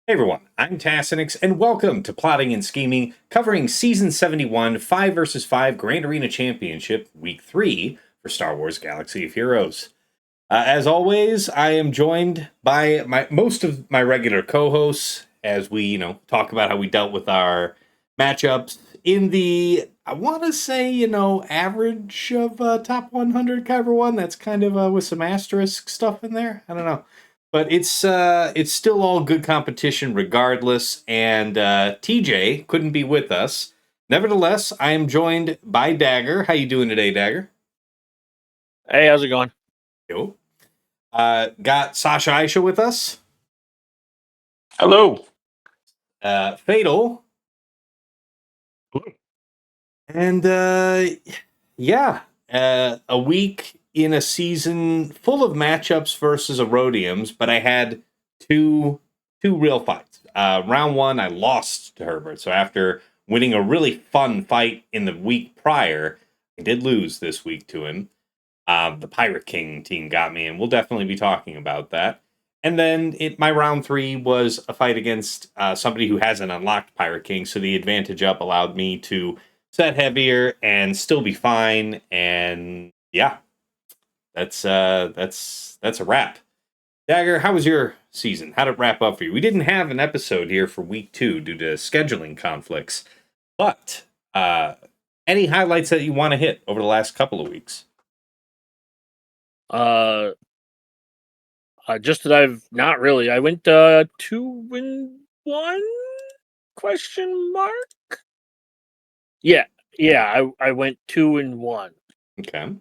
Hey everyone, I'm Tassenix, and welcome to Plotting and Scheming, covering Season 71 5 vs 5 Grand Arena Championship, Week 3 for Star Wars Galaxy of Heroes. As always, I am joined by most of my regular co-hosts as we, talk about how we dealt with our matchups in the, I want to say, average of top 100 Kyber one. That's kind of with some asterisk stuff in there. I don't know. But it's still all good competition regardless, and TJ couldn't be with us. Nevertheless, I am joined by Dagger. How you doing today, Dagger? Hey, how's it going? Yo. Got Sasha Aisha with us. Hello. Fatal. And yeah, a week in a season full of matchups versus Erodiums, but I had two real fights. Round one, I lost to Herbert. So after winning a really fun fight in the week prior, I did lose this week to him. The Pirate King team got me, and we'll definitely be talking about that. And then my round three was a fight against somebody who hasn't unlocked Pirate King, so the advantage up allowed me to set heavier and still be fine. And yeah, that's a wrap. Dagger, how was your season? How did it wrap up for you? We didn't have an episode here for week 2 due to scheduling conflicts, but any highlights that you want to hit over the last couple of weeks? Just that I've not really. I went 2-1 question mark. Yeah, I went 2-1. Okay.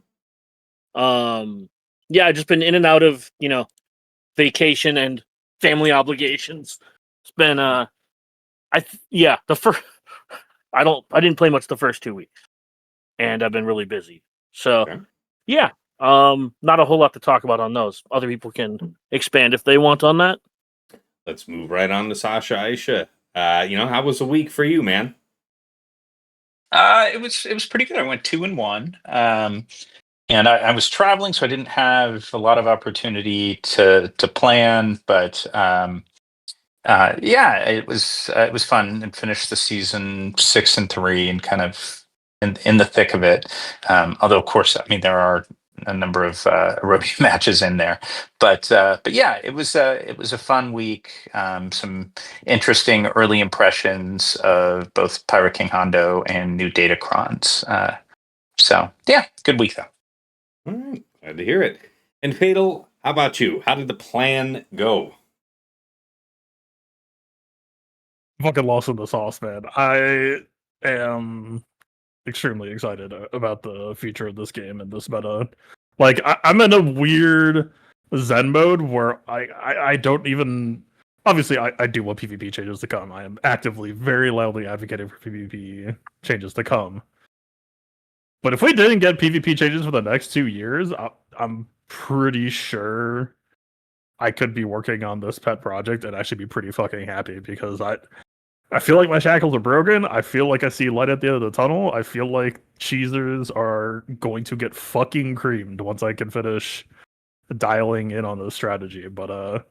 Yeah, I've just been in and out of vacation and family obligations. It's been the first. I didn't play much the first 2 weeks, and I've been really busy. So Okay. yeah, not a whole lot to talk about on those. Other people can expand if they want on that. Let's move right on to Sasha Aisha. How was the week for you, man? It was pretty good. I went 2-1, and I was traveling, so I didn't have a lot of opportunity to plan. But yeah, it was fun and finished the season 6-3 and kind of in the thick of it. Although, of course, I mean there are a number of aerobic matches in there, but yeah, it was a fun week. Some interesting early impressions of both Pyro King Hondo and new Datacrons. So yeah, good week though. All right, glad to hear it. And Fatal, how about you? How did the plan go? Fucking lost in the sauce, man. I am extremely excited about the future of this game and this meta. Like, I'm in a weird Zen mode where I don't even. Obviously, I do want PvP changes to come. I am actively, very loudly advocating for PvP changes to come. But if we didn't get PvP changes for the next 2 years, I'm pretty sure I could be working on this pet project and actually be pretty fucking happy because I feel like my shackles are broken. I feel like I see light at the end of the tunnel. I feel like cheesers are going to get fucking creamed once I can finish dialing in on the strategy. But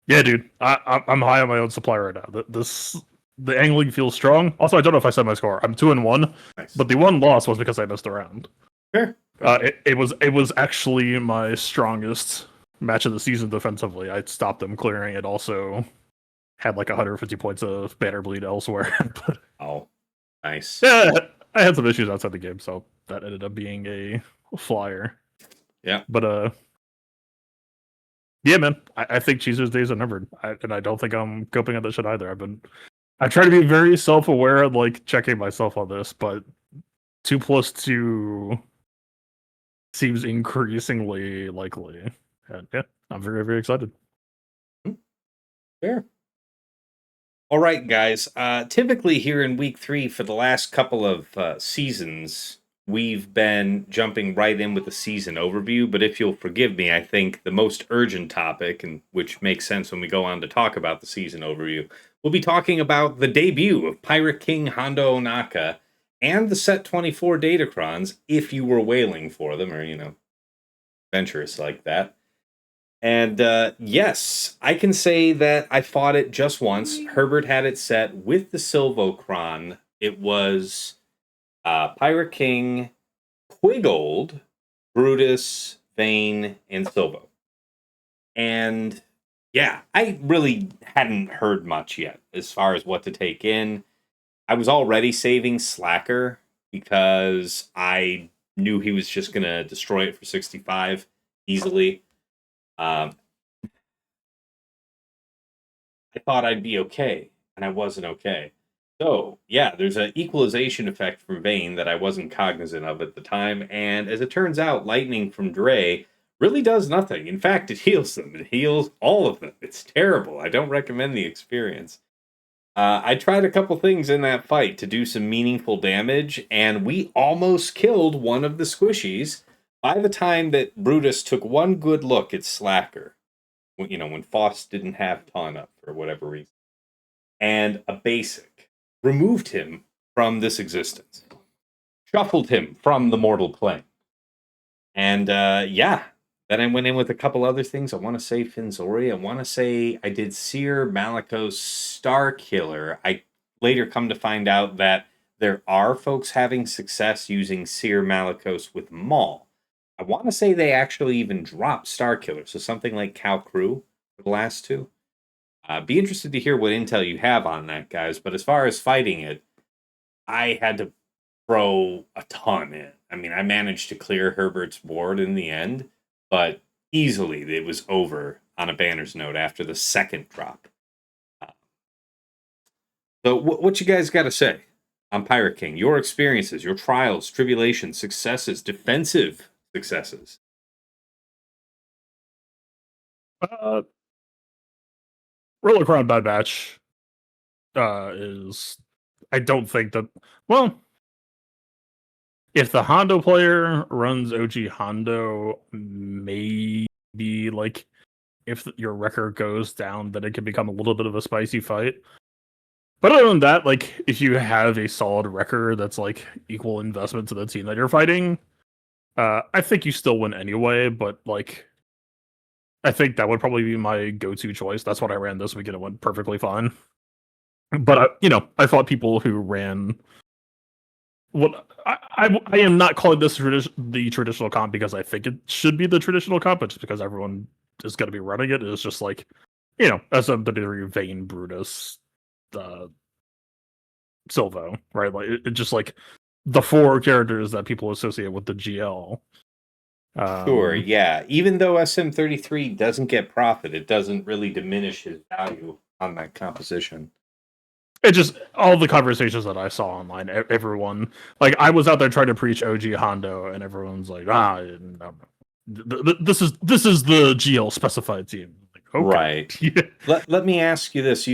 yeah, dude, I'm high on my own supply right now. The angling feels strong. Also, I don't know if I said my score. I'm 2-1, Nice. but the one loss was because I missed a round. Fair. It was actually my strongest match of the season defensively. I stopped them clearing it. Also had like 150 points of banner bleed elsewhere. But Oh, nice. yeah, I had some issues outside the game, so that ended up being a flyer. Yeah. But yeah, man, I think Cheeser's days are numbered, and I don't think I'm coping at this shit either. I try to be very self-aware and like checking myself on this, but 2+2 seems increasingly likely, and yeah, I'm very very excited. Fair. All right, guys. Typically, here in week 3, for the last couple of seasons, we've been jumping right in with the season overview. But if you'll forgive me, I think the most urgent topic, and which makes sense when we go on to talk about the season overview, we'll be talking about the debut of Pirate King Hondo Onaka and the Set 24 Datacrons, if you were wailing for them or, adventurous like that. And yes, I can say that I fought it just once. Herbert had it set with the Silvocron. It was Pirate King, Quigold, Brutus, Vane, and Silvo. And yeah, I really hadn't heard much yet as far as what to take in. I was already saving Slacker because I knew he was just going to destroy it for 65 easily. I thought I'd be okay, and I wasn't okay. So, yeah, there's an equalization effect from Vane that I wasn't cognizant of at the time, and as it turns out, Lightning from Dre really does nothing. In fact, it heals them. It heals all of them. It's terrible. I don't recommend the experience. I tried a couple things in that fight to do some meaningful damage, and we almost killed one of the squishies by the time that Brutus took one good look at Slacker. When Foss didn't have Ton up for whatever reason. And a basic removed him from this existence, shuffled him from the mortal plane. And yeah, then I went in with a couple other things. I want to say Finzori. I want to say I did Seer, Malikos, Star Killer. I later come to find out that there are folks having success using Seer Malikos with Maul. I want to say they actually even dropped Star Killer, so something like Cow Crew for the last two. Be interested to hear what intel you have on that, guys. But as far as fighting it, I had to throw a ton in. I mean, I managed to clear Herbert's board in the end, but easily it was over on a banner's note after the second drop. So what you guys got to say on Pirate King? Your experiences, your trials, tribulations, successes, defensive successes. Rollercron Bad Batch is, I don't think that, well, if the Hondo player runs OG Hondo, maybe like if your record goes down, then it can become a little bit of a spicy fight. But other than that, like if you have a solid record that's like equal investment to the team that you're fighting, I think you still win anyway. But like, I think that would probably be my go-to choice. That's what I ran this week, and it went perfectly fine. But I fought people who ran. What I am not calling this the traditional comp because I think it should be the traditional comp, but just because everyone is going to be running it. It's just like, SM33 Vane Brutus, Silvo, right? Like it just like the four characters that people associate with the GL. Sure, yeah. Even though SM33 doesn't get profit, it doesn't really diminish his value on that composition. It just, all the conversations that I saw online, everyone, like I was out there trying to preach OG Hondo, and everyone's like, this is the GL specified team. Like, okay. Right. Yeah. Let me ask you this.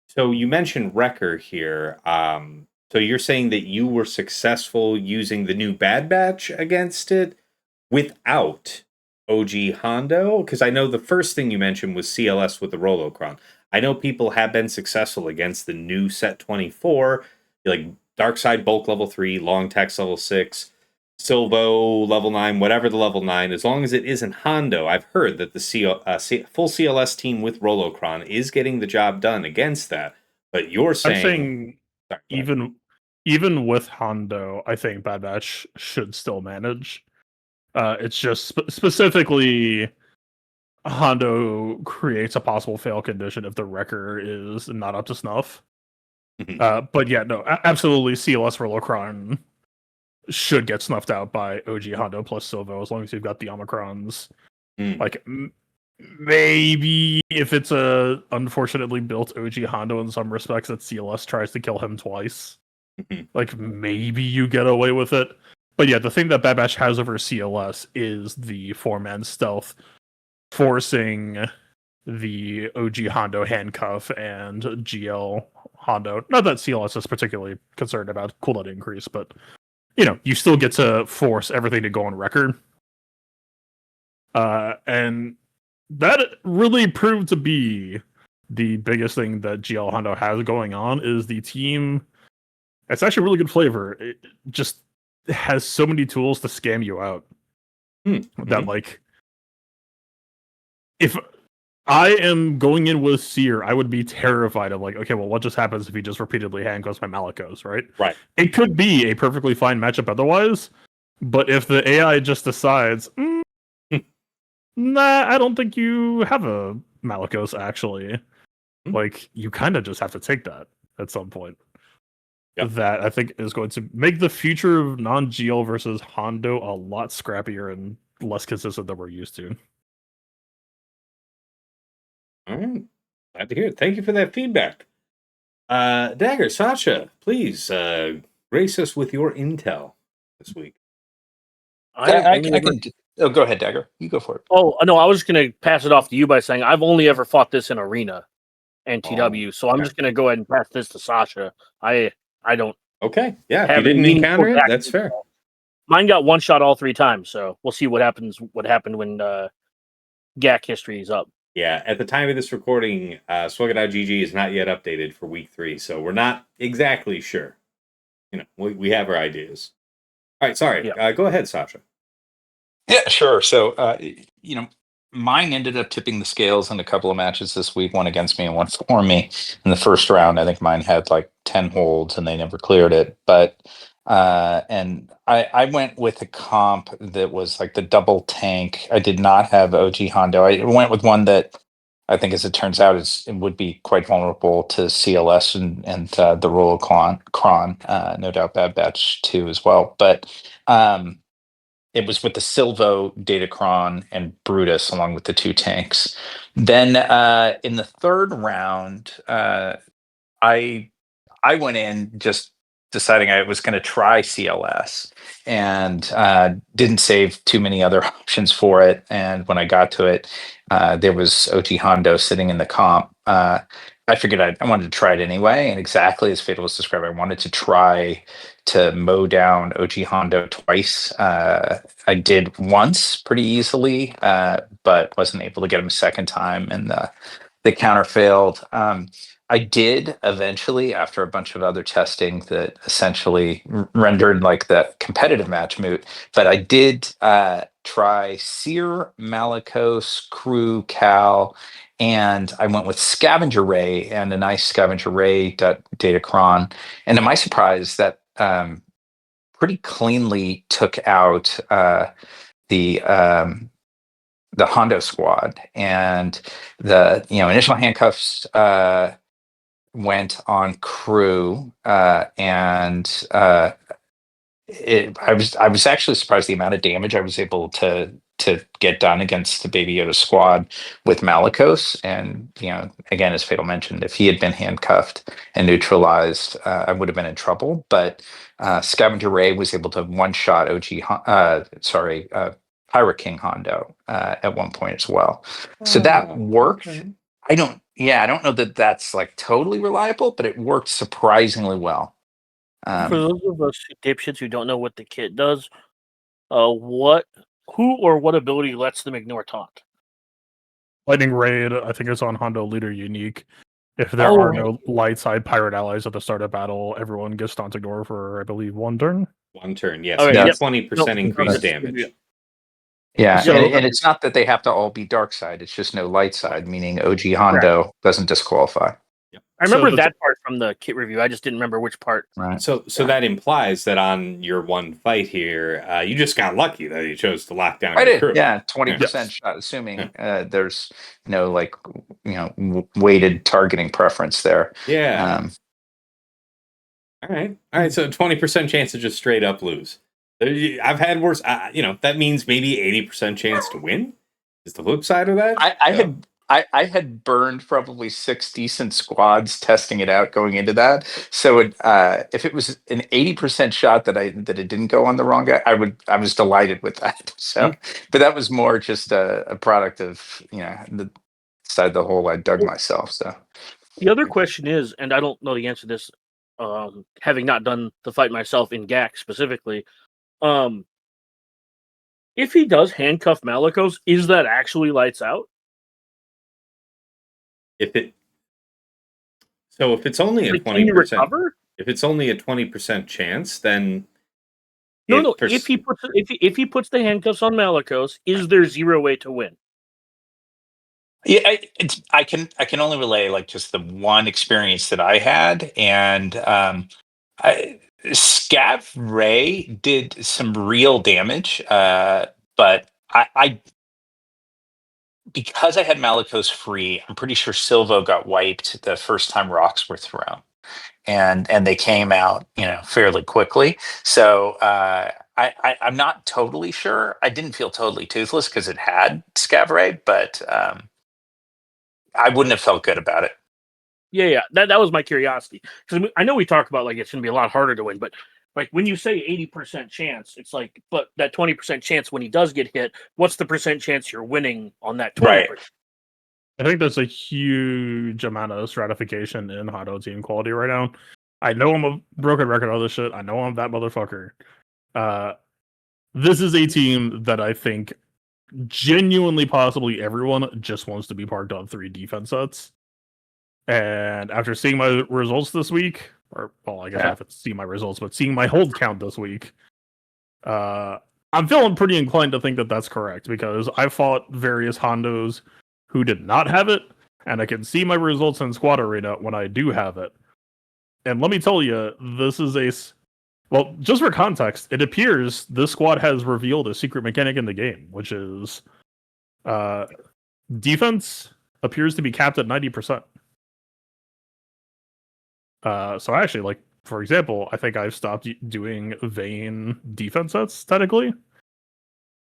So you mentioned Wrecker here. So you're saying that you were successful using the new Bad Batch against it without OG Hondo? Because I know the first thing you mentioned was CLS with the Rolocron. I know people have been successful against the new set 24, like Darkside Bulk level 3, Long Text level 6, Silvo level 9, whatever the level 9, as long as it isn't Hondo. I've heard that the full CLS team with Rolocron is getting the job done against that. But you're saying... I'm saying sorry, even with Hondo, I think Bad Batch should still manage. It's just specifically... Hondo creates a possible fail condition if the wrecker is not up to snuff. But yeah, no, absolutely, CLS Rolocron should get snuffed out by OG Hondo plus Silvo as long as you've got the Omicrons. Like, maybe if it's a unfortunately built OG Hondo in some respects that CLS tries to kill him twice, like maybe you get away with it. But yeah, the thing that Bad Batch has over CLS is the 4-man stealth, forcing the OG Hondo handcuff and GL Hondo. Not that CLS is particularly concerned about cooldown increase, but you still get to force everything to go on record. And that really proved to be the biggest thing that GL Hondo has going on is the team. It's actually really good flavor. It just has so many tools to scam you out that like if I am going in with Seer, I would be terrified of like, okay, well, what just happens if he just repeatedly handcuffs my Malicos, right? Right. It could be a perfectly fine matchup otherwise, but if the AI just decides, nah, I don't think you have a Malicos actually, like you kind of just have to take that at some point. Yep. That I think is going to make the future of non-GL versus Hondo a lot scrappier and less consistent than we're used to. All right. Glad to hear it. Thank you for that feedback. Dagger, Sasha, please grace us with your intel this week. I can. Oh, go ahead, Dagger. You go for it. Oh no, I was just gonna pass it off to you by saying I've only ever fought this in arena and TW, so I'm just gonna go ahead and pass this to Sasha. I don't. Okay, yeah. If you have didn't any encounter it, meaningful that's fair. Mine got one shot all 3 times, so we'll see what happens. What happened when GAC history is up? Yeah, at the time of this recording, Swugga.gg is not yet updated for week 3, so we're not exactly sure. You know, we have our ideas. All right, sorry. Yeah. Go ahead, Sasha. Yeah, sure. So, mine ended up tipping the scales in a couple of matches this week, one against me and one for me. In the first round, I think mine had like 10 holds and they never cleared it. But, and I went with a comp that was like the double tank. I did not have OG Hondo. I went with one that I think, as it turns out, it would be quite vulnerable to CLS and the role of Kron. No doubt Bad Batch 2 as well. But, it was with the Silvo, Datacron, and Brutus, along with the 2 tanks. Then in the third round, I went in just deciding I was going to try CLS and didn't save too many other options for it. And when I got to it, there was OG Hondo sitting in the comp. I figured I wanted to try it anyway. And exactly as Fatal was described, I wanted to try to mow down OG Hondo twice. I did once pretty easily, but wasn't able to get him a second time. And the counter failed. I did eventually, after a bunch of other testing that essentially rendered like the competitive match moot, but I did try Seer, Malicos, Crew, Cal, and I went with Scavenger Ray and a nice Scavenger Ray Datacron. And to my surprise, that pretty cleanly took out the Hondo squad, and the initial handcuffs went on Crew, and I was actually surprised the amount of damage I was able to get done against the Baby Yoda squad with Malicos. And again, as Fatal mentioned, if he had been handcuffed and neutralized, I would have been in trouble. But Scavenger Ray was able to one-shot Pirate King Hondo at one point as well. So that worked. Okay. I don't know that that's like totally reliable, but it worked surprisingly well. For those of us dipshits who don't know what the kit does, who or what ability lets them ignore taunt? Lightning Raid, I think, is on Hondo Leader unique. If there are no light side pirate allies at the start of battle, everyone gets taunt ignore for, I believe, 1 turn. 1 turn, yes. Okay, Yeah, yep. 20% increased damage. Yeah, So- and it's not that they have to all be dark side. It's just no light side, meaning OG Hondo doesn't disqualify. I remember that part from the kit review. I just didn't remember which part. Right. So that implies that on your one fight here, you just got lucky that you chose to lock down your crew. Yeah, 20% shot, assuming there's no weighted targeting preference there. Yeah. All right. So 20% chance to just straight up lose. I've had worse. That means maybe 80% chance to win. Is the flip side of that? I had burned probably 6 decent squads testing it out going into that. So if it was an 80% shot that it didn't go on the wrong guy, I was delighted with that. So, but that was more just a product of the side of the hole I dug myself. So the other question is, and I don't know the answer to this, having not done the fight myself in GAC specifically, if he does handcuff Malicos, is that actually lights out? If it's only a 20%, if it's only a 20% chance, then no. If he puts the handcuffs on Malicos, is there 0 way to win? Yeah, I can only relay like just the one experience that I had, and Scav Ray did some real damage, but I because I had Malicos free, I'm pretty sure Silvo got wiped the first time rocks were thrown, and they came out, fairly quickly. So I'm not totally sure. I didn't feel totally toothless because it had Scav Ray, but I wouldn't have felt good about it. Yeah. That was my curiosity, because I know we talk about like it's going to be a lot harder to win, but like when you say 80% chance, it's like, but that 20% chance when he does get hit, what's the percent chance you're winning on that 20%? Right. I think there's a huge amount of stratification in Hondo team quality right now. I know I'm a broken record on this shit. I know I'm that motherfucker. This is a team that I think genuinely, possibly everyone just wants to be parked on 3 defense sets. And after seeing my results this week, or well, I guess I haven't seen my results, but seeing my hold count this week, I'm feeling pretty inclined to think that that's correct, because I fought various Hondos who did not have it, and I can see my results in Squad Arena when I do have it. And let me tell you, this is well, just for context, it appears this squad has revealed a secret mechanic in the game, which is defense appears to be capped at 90%. So actually, like, for example, I think I've stopped doing Vayne defense sets technically.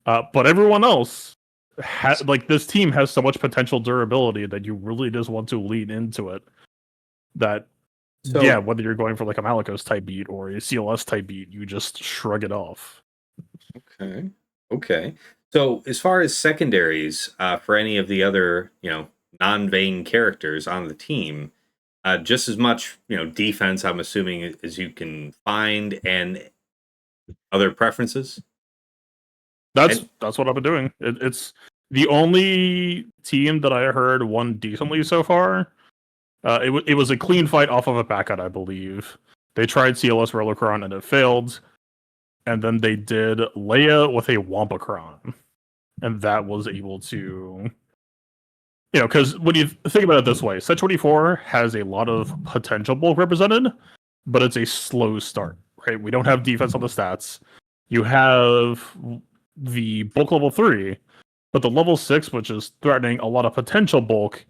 But everyone else like, this team has so much potential durability that you really just want to lean into it. That yeah, whether you're going for like a Malicos type beat or a CLS type beat, you just shrug it off. Okay. So as far as secondaries, for any of the other, non-Vayne characters on the team, just as much, defense, I'm assuming, as you can find, and other preferences. That's what I've been doing. It's the only team that I heard won decently so far. It was a clean fight off of a backup, I believe. They tried CLS Rollercron and it failed. And then they did Leia with a Wampacron. And that was able to... because when you think about it this way, Set 24 has a lot of potential bulk represented, but it's a slow start, right? We don't have defense on the stats. You have the bulk level 3, but the level 6, which is threatening a lot of potential bulk,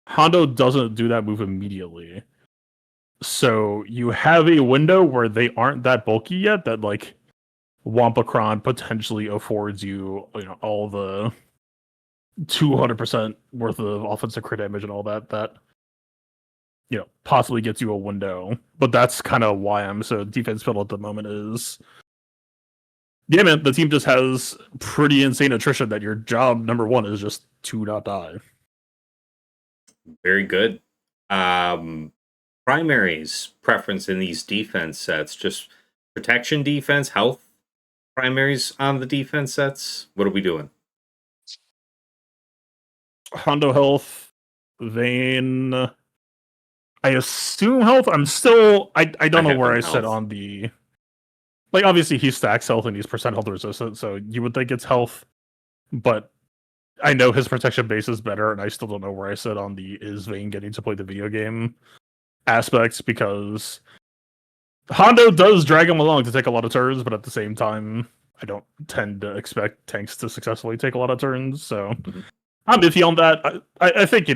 Hondo doesn't do that move immediately. So you have a window where they aren't that bulky yet, that like Wampacron potentially affords you, all the 200% worth of offensive crit damage and all that possibly gets you a window. But that's kind of why I'm so defense filled at the moment is, yeah, man, the team just has pretty insane attrition that your job number one is just to not die. Very good. Primaries preference in these defense sets, just protection, defense, health primaries on the defense sets. What are we doing? Hondo health, Vayne. I assume health. I'm still. I don't know where I sit on the. Like, obviously he stacks health and he's percent health resistant, so you would think it's health. But I know his protection base is better, and I still don't know where I sit on the is Vayne getting to play the video game aspects, because Hondo does drag him along to take a lot of turns, but at the same time, I don't tend to expect tanks to successfully take a lot of turns, so I'm iffy on that. I think,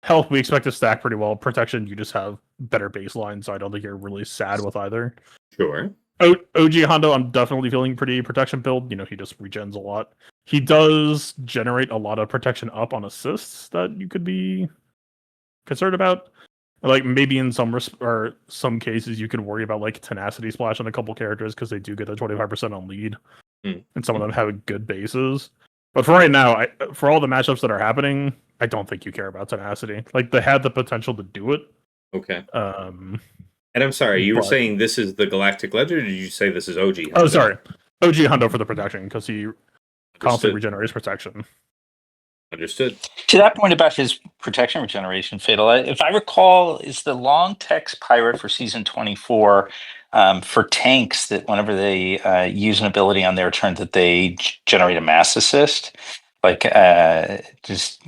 health we expect to stack pretty well. Protection, you just have better baseline, so I don't think you're really sad with either. Sure. OG Hondo, I'm definitely feeling pretty protection build. He just regens a lot. He does generate a lot of protection up on assists that you could be concerned about. Like, maybe in some cases you could worry about like tenacity splash on a couple characters, because they do get the 25% on lead, and some of them have good bases. But for right now, for all the matchups that are happening, I don't think you care about tenacity. Like, they had the potential to do it. Okay. And I'm sorry, you were saying this is the Galactic Legend, or did you say this is OG Hondo? Oh, sorry. OG Hondo for the protection, because he constantly regenerates protection. Understood. To that point about his protection regeneration, Fatal, if I recall, is the long text pirate for season 24 for tanks that whenever they use an ability on their turn that they generate a mass assist? Like, just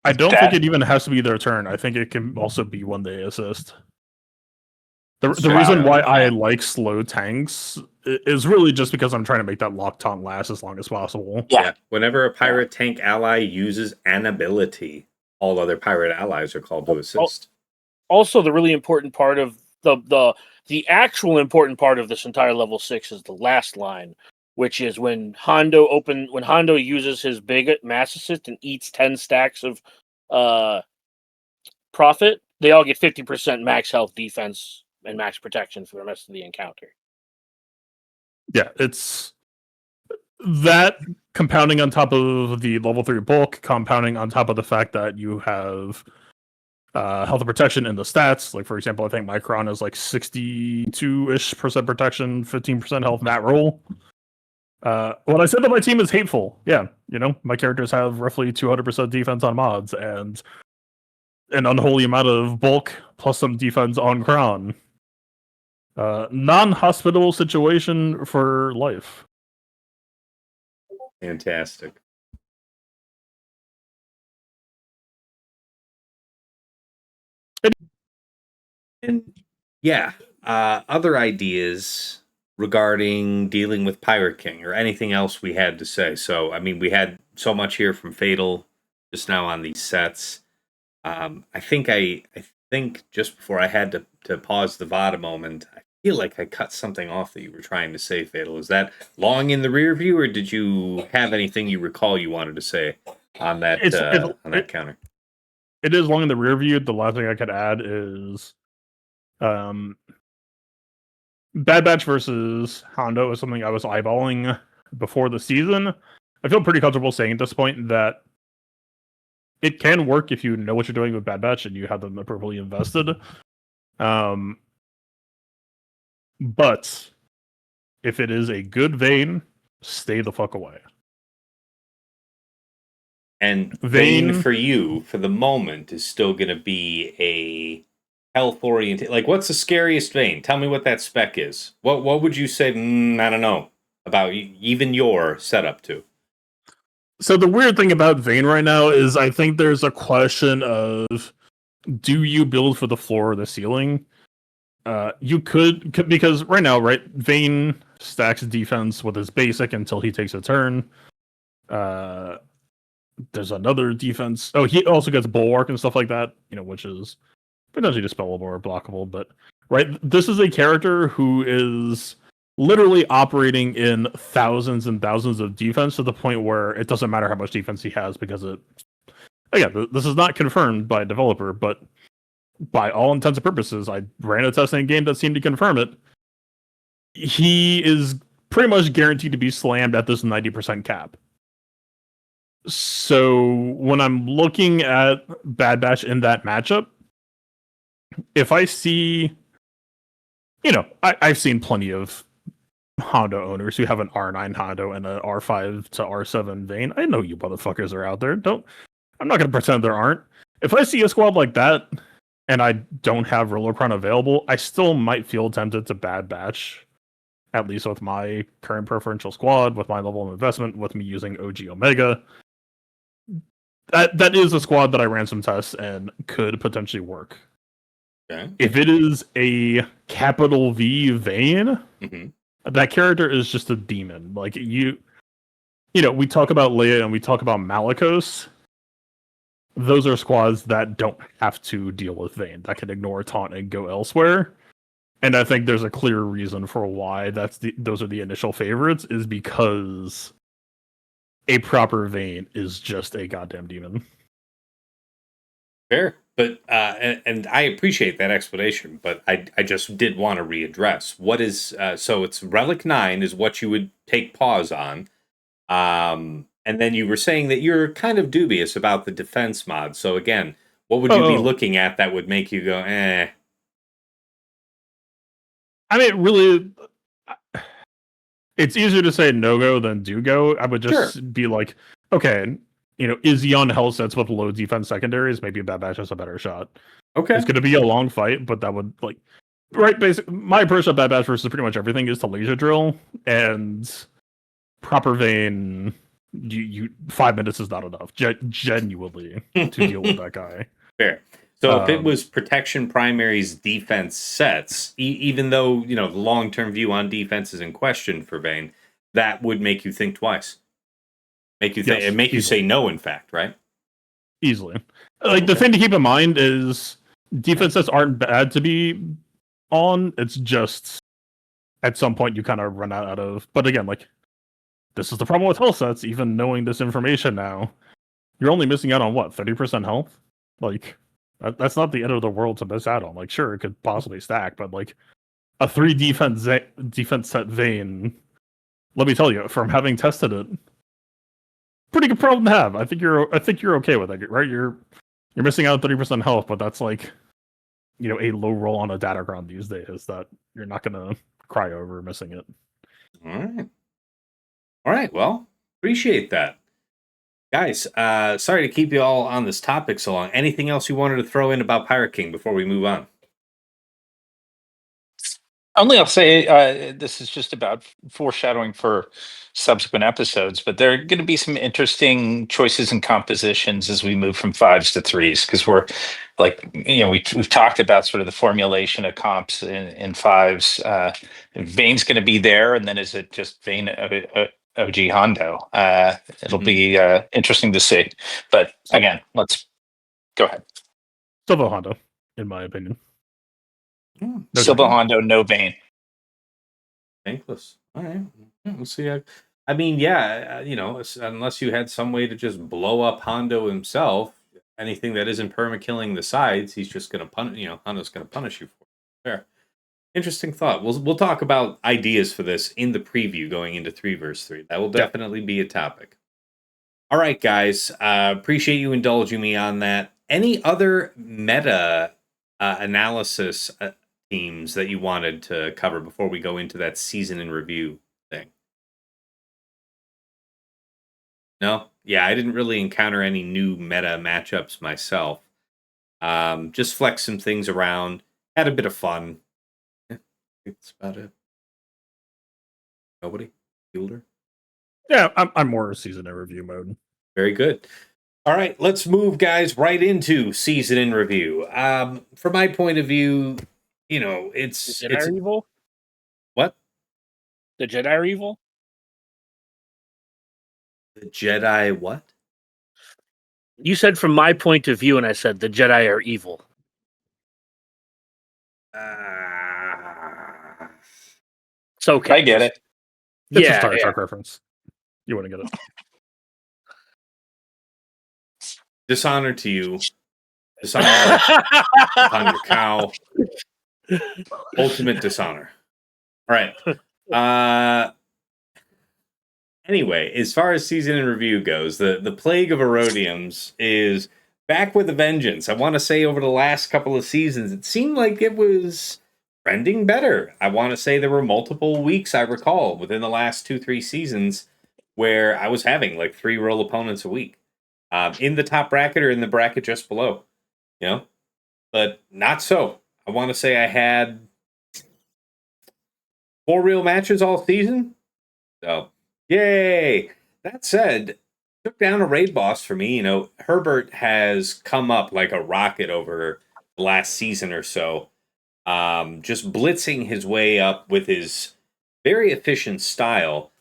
I don't think it even has to be their turn. I think it can also be when they assist. The reason why I like slow tanks is really just because I'm trying to make that lock taunt last as long as possible. Yeah. Whenever a pirate tank ally uses an ability, all other pirate allies are called to assist. Also, the really important part of the actual important part of this entire level 6 is the last line, which is when Hondo uses his big mass assist and eats 10 stacks of profit, they all get 50% max health, defense, and max protection for the rest of the encounter. Yeah, it's that compounding on top of the level 3 bulk, compounding on top of the fact that you have health and protection in the stats. Like, for example, I think Micron is like 62-ish% protection, 15% health in that roll. When I said that my team is hateful, yeah, my characters have roughly 200% defense on mods and an unholy amount of bulk plus some defense on Kron. Non-hospitable situation for life. Fantastic. And yeah, other ideas regarding dealing with Pirate King or anything else we had to say. So, I mean, we had so much here from Fatal just now on these sets. I think just before I had to pause the VOD a moment, I feel like I cut something off that you were trying to say, Fatal. Is that long in the rear view, or did you have anything you recall you wanted to say on that counter? It is long in the rear view. The last thing I could add is Bad Batch versus Hondo is something I was eyeballing before the season. I feel pretty comfortable saying at this point that it can work if you know what you're doing with Bad Batch and you have them appropriately invested. But if it is a good vein, stay the fuck away. And vein for you, for the moment, is still going to be a health-oriented... Like, what's the scariest vein? Tell me what that spec is. What would you say, I don't know, about even your setup to? So the weird thing about vein right now is I think there's a question of, do you build for the floor or the ceiling? You could, because right now, right, vein stacks defense with his basic until he takes a turn. There's another defense. Oh, he also gets bulwark and stuff like that, which is potentially dispellable or blockable. But right, this is a character who is literally operating in thousands and thousands of defense to the point where it doesn't matter how much defense he has, because this is not confirmed by a developer, but by all intents and purposes, I ran a testing game that seemed to confirm it. He is pretty much guaranteed to be slammed at this 90% cap. So when I'm looking at Bad Batch in that matchup, if I see, I've seen plenty of Hondo owners who have an R9 Hondo and an R5 to R7 vein. I know you motherfuckers are out there. I'm not going to pretend there aren't. If I see a squad like that and I don't have Rollercron available, I still might feel tempted to Bad Batch, at least with my current preferential squad, with my level of investment, with me using OG Omega. That is a squad that I ran some tests and could potentially work. Okay. If it is a capital V vein, that character is just a demon. Like, we talk about Leia and we talk about Malicos. Those are squads that don't have to deal with vein, that can ignore taunt and go elsewhere. And I think there's a clear reason for why those are the initial favorites, is because a proper vein is just a goddamn demon. Fair. But and I appreciate that explanation, but I just did want to readdress what is so it's Relic 9 is what you would take pause on. And then you were saying that you're kind of dubious about the defense mod. So again, what would you be looking at that would make you go, eh? I mean, really, it's easier to say no-go than do-go. I would just be like, okay, is he on hell sets with low defense secondaries? Maybe Bad Batch has a better shot. Okay. It's going to be a long fight, but that would, my approach to Bad Batch versus pretty much everything is to laser drill, and proper vein you 5 minutes is not enough. Genuinely to deal with that guy. Fair. So if it Um, was protection primaries, defense sets, even though the long-term view on defense is in question for Vayne, that would make you think twice. Make you think, Yes, and make you easily. say no. In fact, right? Easily. Like the Okay. thing to keep in mind is defense sets aren't bad to be on. It's just at some point you kind of run out of. But again, like this is the problem with health sets. Even knowing this information now, you're only missing out on what 30% health. Like that's not the end of the world to miss out on. Like sure, it could possibly stack, but like a 3 defense set Vayne. Let me tell you, from having tested it, pretty good problem to have. I think you're okay with it, right? You're missing out on 30% health, but that's like a low roll on a Datagron these days that you're not gonna cry over missing it. All right. Well, appreciate that, guys. Sorry to keep you all on this topic so long. Anything else you wanted to throw in about Pirate King before we move on? Only I'll say this is just about foreshadowing for subsequent episodes, but there are going to be some interesting choices and compositions as we move from fives to threes because we're like we've talked about sort of the formulation of comps in fives. Vane's going to be there, and then is it just Vane OG Hondo? It'll be interesting to see. But again, let's go ahead. Silva Honda, in my opinion. No Silva Hondo, no Vane. Thankless. All right. We'll see. I mean, yeah, unless you had some way to just blow up Hondo himself, anything that isn't perma-killing the sides, he's just going to punish, Hondo's going to punish you for it. Fair. Interesting thought. We'll talk about ideas for this in the preview going into 3 vs 3. That will definitely be a topic. All right, guys. Appreciate you indulging me on that. Any other meta analysis themes that you wanted to cover before we go into that season in review thing? No? Yeah, I didn't really encounter any new meta matchups myself. Just flex some things around. Had a bit of fun. Yeah, that's about it. Nobody? Fielder? Yeah, I'm more season in review mode. Very good. All right, let's move, guys, right into season in review. From my point of view, it's The Jedi are evil. What? The Jedi are evil. The Jedi what? You said from my point of view, and I said the Jedi are evil. It's okay. I get it. It's a Star Trek reference. You wouldn't get it. Dishonor to you. Dishonor upon your cow. Ultimate dishonor. All right. Anyway, as far as season in review goes, the plague of Erodiums is back with a vengeance. I want to say over the last couple of seasons, it seemed like it was trending better. I want to say there were multiple weeks, I recall, within the last 2-3 seasons where I was having like 3 roll opponents a week. In the top bracket or in the bracket just below. But not so. I want to say I had 4 real matches all season. So, yay! That said, took down a raid boss for me. Herbert has come up like a rocket over the last season or so. Just blitzing his way up with his very efficient style.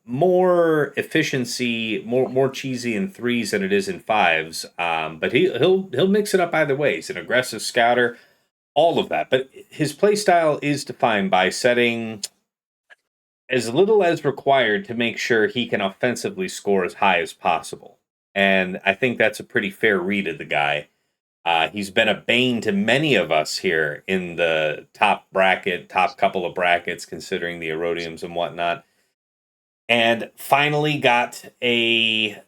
More efficiency, more cheesy in 3s than it is in 5s. But he'll mix it up either way. He's an aggressive scouter, all of that. But his play style is defined by setting as little as required to make sure he can offensively score as high as possible. And I think that's a pretty fair read of the guy. He's been a bane to many of us here in the top couple of brackets, considering the Erodiums and whatnot. And finally got a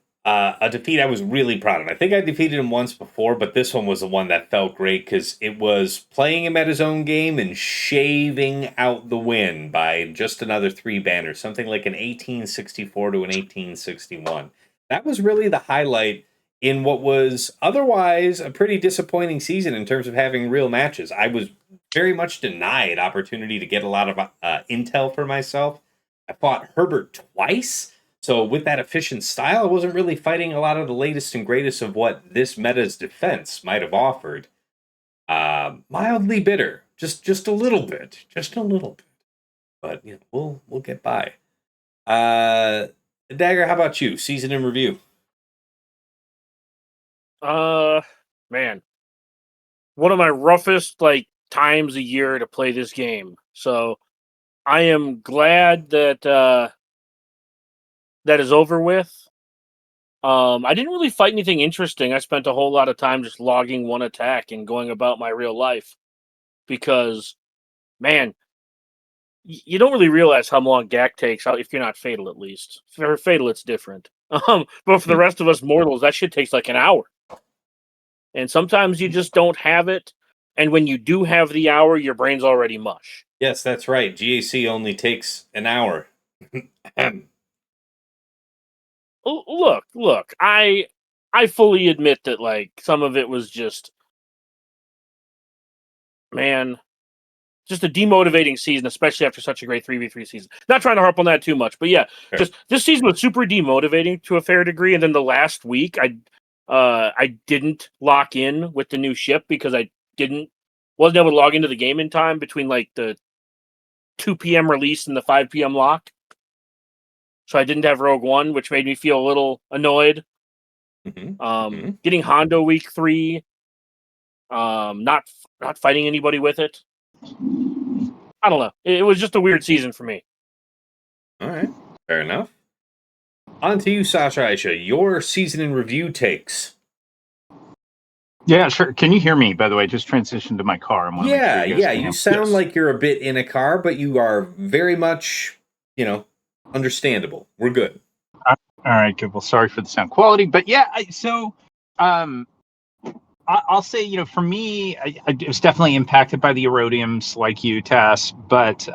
defeat I was really proud of. I think I defeated him once before, but this one was the one that felt great because it was playing him at his own game and shaving out the win by just another 3 banners, something like an 1864 to an 1861. That was really the highlight in what was otherwise a pretty disappointing season in terms of having real matches. I was very much denied opportunity to get a lot of intel for myself. I fought Herbert twice, So with that efficient style, I wasn't really fighting a lot of the latest and greatest of what this meta's defense might have offered. Mildly bitter, just a little bit, but we'll get by. Dagger, how about you? Season in review. Man, one of my roughest times a year to play this game. So I am glad that that is over with. I didn't really fight anything interesting. I spent a whole lot of time just logging one attack and going about my real life because, man, you don't really realize how long GAC takes if you're not Fatal, at least. For Fatal, it's different. But for the rest of us mortals, that shit takes like an hour. And sometimes you just don't have it. And when you do have the hour, your brain's already mush. Yes, that's right. GAC only takes an hour. Look. I fully admit that some of it was just, man, just a demotivating season, especially after such a great 3v3 season. Not trying to harp on that too much, but yeah, Sure. Just this season was super demotivating to a fair degree. And then the last week, I didn't lock in with the new ship because I wasn't able to log into the game in time between the 2 p.m. release and the 5 p.m. lock. So I didn't have Rogue One, which made me feel a little annoyed. Getting Hondo week 3, not fighting anybody with it. I don't know. It was just a weird season for me. All right, fair enough. On to you, Sasha Aisha. Your season in review takes. Yeah, sure. Can you hear me, by the way? Just transitioned to my car. Yeah, you sound like you're a bit in a car, but you are very much, understandable. We're good. All right, good. Well, sorry for the sound quality, but yeah, I'll say, for me, I was definitely impacted by the Erodiums, like you, Tass, but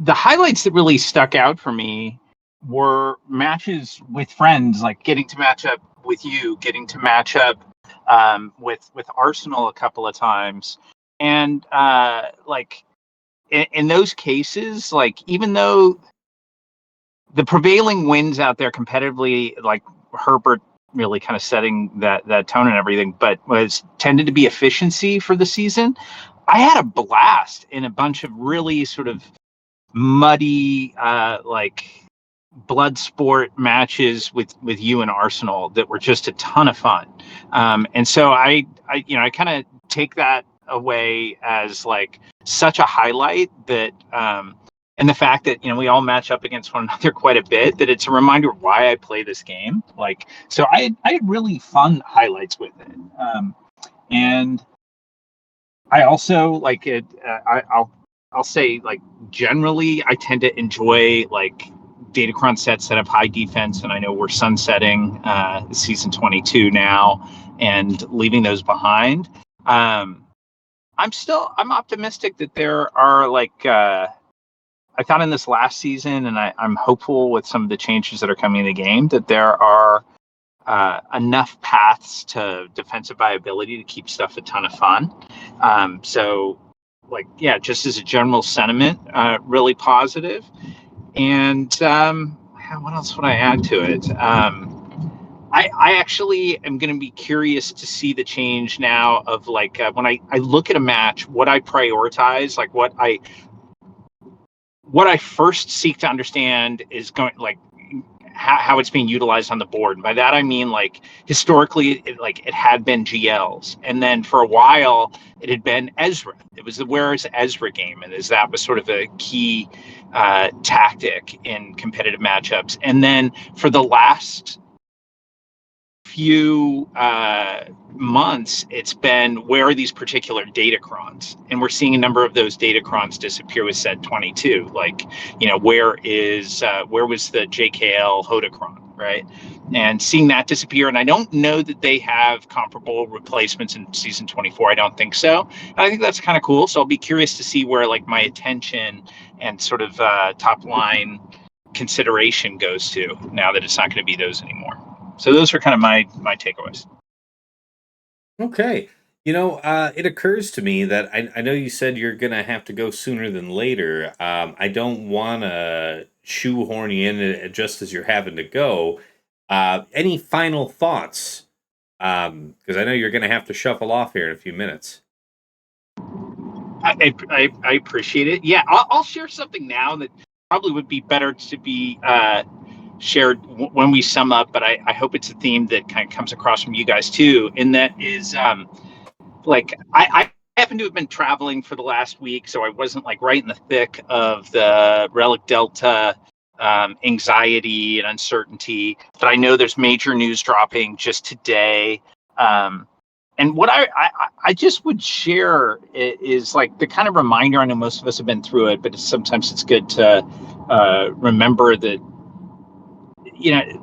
the highlights that really stuck out for me were matches with friends, like getting to match up with you, getting to match up with Arsenal a couple of times, and in those cases, even though the prevailing wins out there competitively, like Herbert really kind of setting that tone and everything, but was tended to be efficiency for the season. I had a blast in a bunch of really sort of muddy, blood sport matches with you and Arsenal that were just a ton of fun. And so I kind of take that away as such a highlight that, and the fact that we all match up against one another quite a bit, that it's a reminder of why I play this game. So I had really fun highlights with it, and I also like it. I'll say generally I tend to enjoy Datacron sets that have high defense, and I know we're sunsetting season 22 now and leaving those behind. I'm optimistic that there are I thought in this last season, and I'm hopeful with some of the changes that are coming in the game, that there are enough paths to defensive viability to keep stuff a ton of fun. Just as a general sentiment, really positive. And what else would I add to it? I actually am going to be curious to see the change now of when I look at a match, what I prioritize, what I first seek to understand is going how it's being utilized on the board. And by that I mean historically it had been GLs, and then for a while it had been Ezra. It was the Where's Ezra game, and that was sort of a key tactic in competitive matchups. And then for the last few months, it's been where are these particular datacrons, and we're seeing a number of those datacrons disappear with set 22. Where was the JKL Hodacron, right? And seeing that disappear, and I don't know that they have comparable replacements in season 24. I don't think so. And I think that's kind of cool. So I'll be curious to see where my attention and sort of top line consideration goes to now that it's not going to be those anymore. So those are kind of my takeaways. Okay. It occurs to me that I know you said you're going to have to go sooner than later. I don't want to shoehorn you in just as you're having to go. Any final thoughts? Because I know you're going to have to shuffle off here in a few minutes. I appreciate it. Yeah, I'll share something now that probably would be better to be shared when we sum up, but I hope it's a theme that kind of comes across from you guys too. And that is I happen to have been traveling for the last week, so I wasn't like right in the thick of the Relic Delta anxiety and uncertainty. But I know there's major news dropping just today. And what I just would share is like the kind of reminder. I know most of us have been through it, but sometimes it's good to remember that,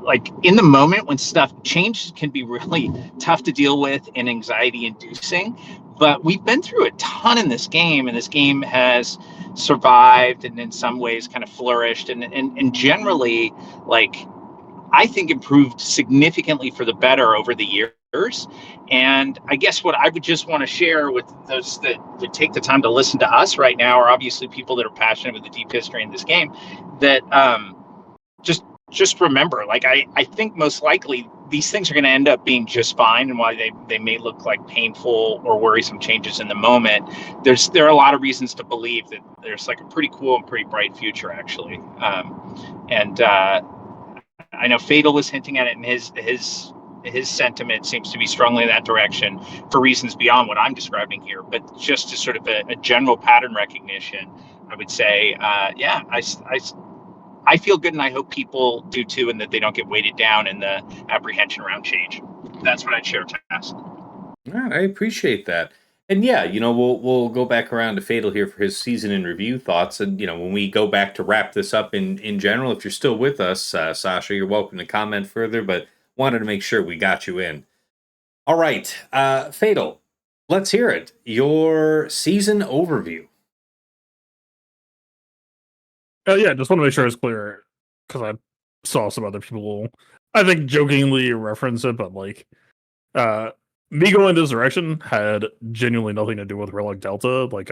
like in the moment when stuff change can be really tough to deal with and anxiety inducing. But we've been through a ton in this game, and this game has survived and in some ways kind of flourished and generally, like, I think improved significantly for the better over the years. And I guess what I would just want to share with those that would take the time to listen to us right now are obviously people that are passionate with the deep history in this game, that just remember, like, I think most likely these things are going to end up being just fine. And while they may look like painful or worrisome changes in the moment, there are a lot of reasons to believe that there's like a pretty cool and pretty bright future, actually. I know Fatal was hinting at it, and his sentiment seems to be strongly in that direction for reasons beyond what I'm describing here. But just as sort of a general pattern recognition, I would say, I feel good, and I hope people do too, and that they don't get weighted down in the apprehension around change. That's what I'd share, Tass. All right, I appreciate that. And yeah, we'll go back around to Fatal here for his season in review thoughts. And when we go back to wrap this up in general, if you're still with us, Sasha, you're welcome to comment further, but wanted to make sure we got you in. All right, Fatal, let's hear it. Your season overview. Yeah, just want to make sure it's clear, because I saw some other people, I think, jokingly reference it, but like, me going this direction had genuinely nothing to do with Relic Delta. Like,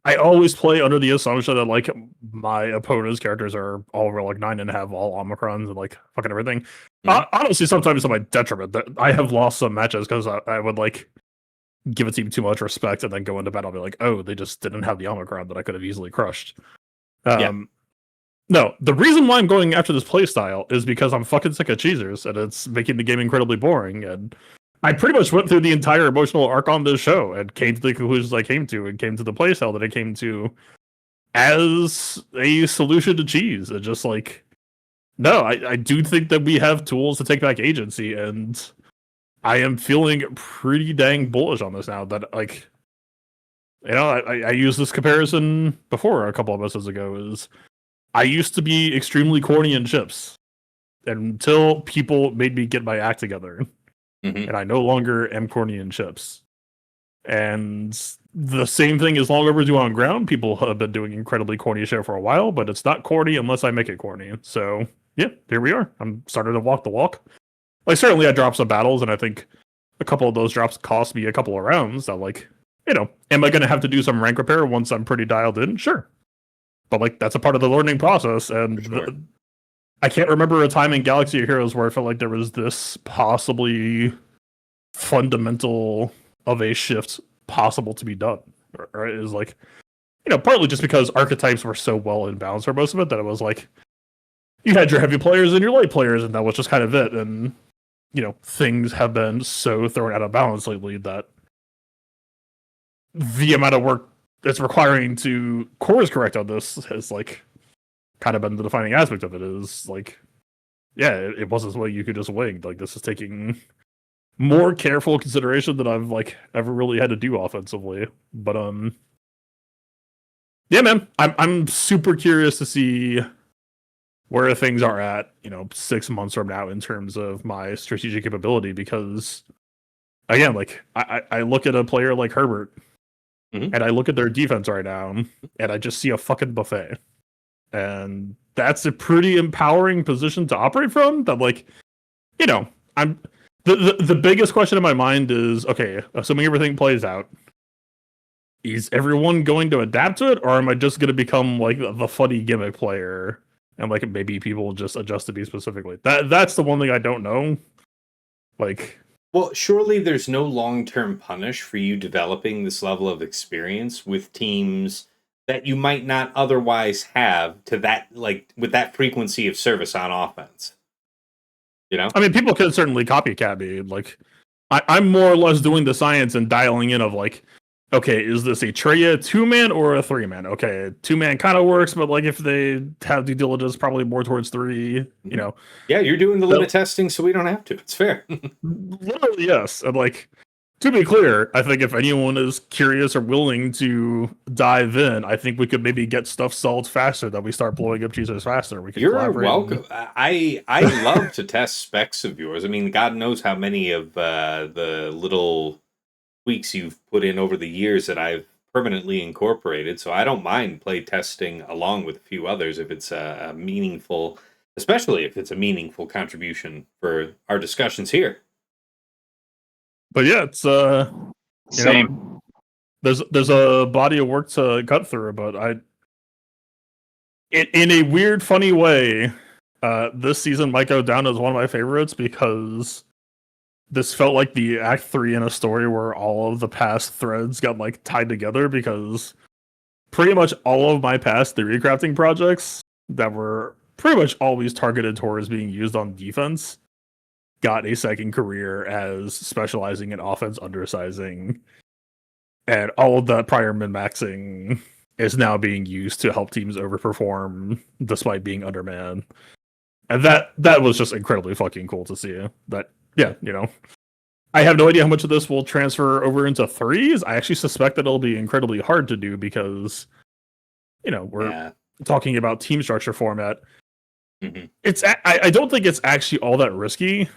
I always play under the assumption that like my opponent's characters are all Relic 9 and have all Omicrons and like fucking everything. Honestly, sometimes to my detriment. I have lost some matches because I would like give a team too much respect and then go into battle and be like, oh, they just didn't have the Omicron that I could have easily crushed. No, the reason why I'm going after this playstyle is because I'm fucking sick of cheesers, and it's making the game incredibly boring. And I pretty much went through the entire emotional arc on this show and came to the conclusions I came to, and came to the playstyle that I came to as a solution to cheese. And just like, no, I do think that we have tools to take back agency, and I am feeling pretty dang bullish on this now. That like, I used this comparison before a couple of episodes ago. Is I used to be extremely corny in chips until people made me get my act together. Mm-hmm. And I no longer am corny in chips. And the same thing is long overdue on ground. People have been doing incredibly corny shit for a while, but it's not corny unless I make it corny. So, yeah, here we are. I'm starting to walk the walk. Like, certainly I dropped some battles, and I think a couple of those drops cost me a couple of rounds. That, like, am I going to have to do some rank repair once I'm pretty dialed in? Sure. But, like, that's a part of the learning process, and sure. I can't remember a time in Galaxy of Heroes where I felt like there was this possibly fundamental of a shift possible to be done. Right? It was like, partly just because archetypes were so well in balance for most of it that it was like, you had your heavy players and your light players, and that was just kind of it. And, things have been so thrown out of balance lately that the amount of work it's requiring to course correct on this has, like, kind of been the defining aspect of it. Is like, yeah, it wasn't what you could just wing. Like, this is taking more careful consideration than I've like ever really had to do offensively. But yeah, man, I'm super curious to see where things are at, 6 months from now in terms of my strategic capability. Because again, like, I look at a player like Herbert, mm-hmm. and I look at their defense right now, and I just see a fucking buffet. And that's a pretty empowering position to operate from. That, like, I'm the biggest question in my mind is, okay, assuming everything plays out, is everyone going to adapt to it, or am I just going to become like the funny gimmick player, and like maybe people just adjust to me specifically? That's the one thing I don't know. Like, well, surely there's no long-term punish for you developing this level of experience with teams that you might not otherwise have to that, like with that frequency of service on offense. You know, I mean, people could certainly copycat me. Like, I'm more or less doing the science and dialing in of like, okay, is this a Treya 2-man or a 3-man? Okay, 2-man kind of works, but like if they have due diligence, probably more towards 3. You know, yeah, you're doing the limit testing, so we don't have to. It's fair. literally, yes. And like, to be clear, I think if anyone is curious or willing to dive in, I think we could maybe get stuff solved faster. That we start blowing up Jesus faster. We could You're collaborate. welcome. I love to test specs of yours. I mean, God knows how many of the little tweaks you've put in over the years that I've permanently incorporated. So I don't mind play testing along with a few others if it's a meaningful, especially if it's a meaningful contribution for our discussions here. But yeah, it's Same. know, there's a body of work to cut through, but in a weird, funny way, this season might go down as one of my favorites because this felt like the act 3 in a story where all of the past threads got like tied together, because pretty much all of my past theory crafting projects that were pretty much always targeted towards being used on defense got a second career as specializing in offense undersizing, and all of that prior min-maxing is now being used to help teams overperform despite being undermanned. And that was just incredibly fucking cool to see. That, yeah, you know, I have no idea how much of this will transfer over into 3s. I actually suspect that it'll be incredibly hard to do because, you know, we're talking about team structure format. Mm-hmm. I don't think it's actually all that risky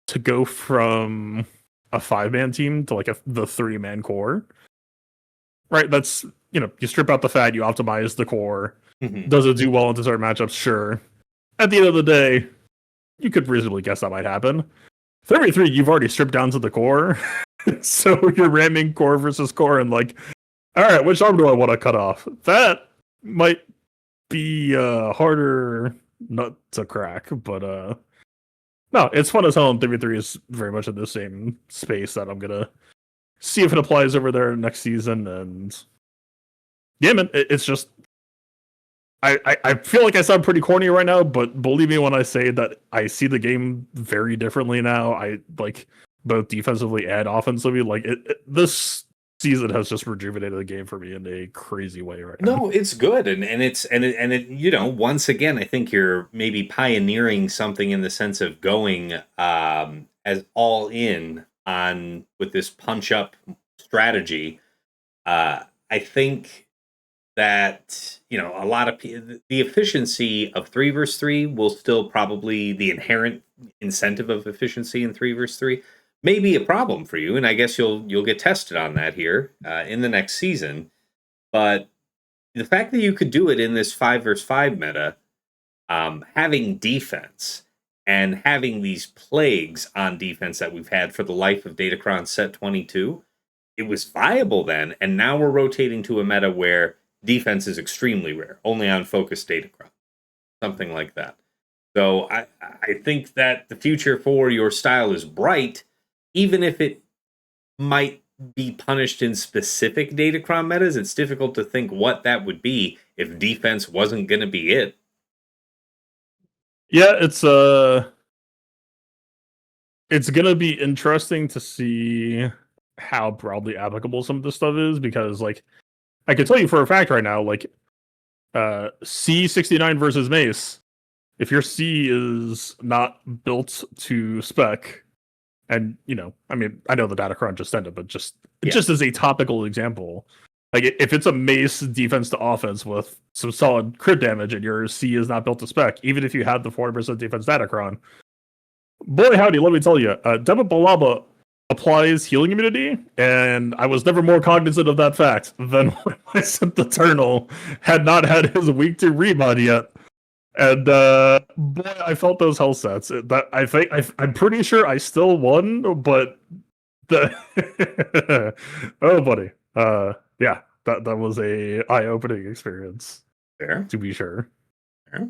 to go from a 5-man team to like the 3-man core. Right? That's, you know, you strip out the fat, you optimize the core. Mm-hmm. Does it do well into certain matchups? Sure. At the end of the day, you could reasonably guess that might happen. 3v3, you've already stripped down to the core. So you're ramming core versus core and like, all right, which arm do I want to cut off? That might be harder nut to crack, but no, it's fun as hell, and 3v3 is very much in the same space that I'm gonna see if it applies over there next season. And yeah, man, it's just I feel like I sound pretty corny right now, but believe me when I say that I see the game very differently now. I like both defensively and offensively. Like this season has just rejuvenated the game for me in a crazy way right now. No, it's good, and it you know, once again, I think you're maybe pioneering something in the sense of going as all in on with this punch up strategy. I think that, you know, a lot of the efficiency of 3 versus 3 will still probably, the inherent incentive of efficiency in 3 versus 3 may be a problem for you, and I guess you'll get tested on that here in the next season. But the fact that you could do it in this 5 versus 5 meta, having defense and having these plagues on defense that we've had for the life of Datacron set 22, it was viable then, and now we're rotating to a meta where defense is extremely rare, only on focused Datacron, something like that. So I think that the future for your style is bright, even if it might be punished in specific Datacron metas. It's difficult to think what that would be if defense wasn't going to be it. Yeah, it's gonna be interesting to see how broadly applicable some of this stuff is, because like I can tell you for a fact right now, like C69 versus Mace, if your C is not built to spec, and you know, I mean, I know the Datacron just ended, but just as a topical example, like if it's a Mace defense to offense with some solid crit damage and your C is not built to spec, even if you had the 40% defense Datacron, boy howdy, let me tell you, Debit Balaba applies healing immunity, and I was never more cognizant of that fact than when I sent the Eternal had not had his week 2 remod yet. And boy, I felt those health sets. That I think I'm pretty sure I still won, but the oh buddy, yeah, that was a eye-opening experience, Fair. to be sure. Fair.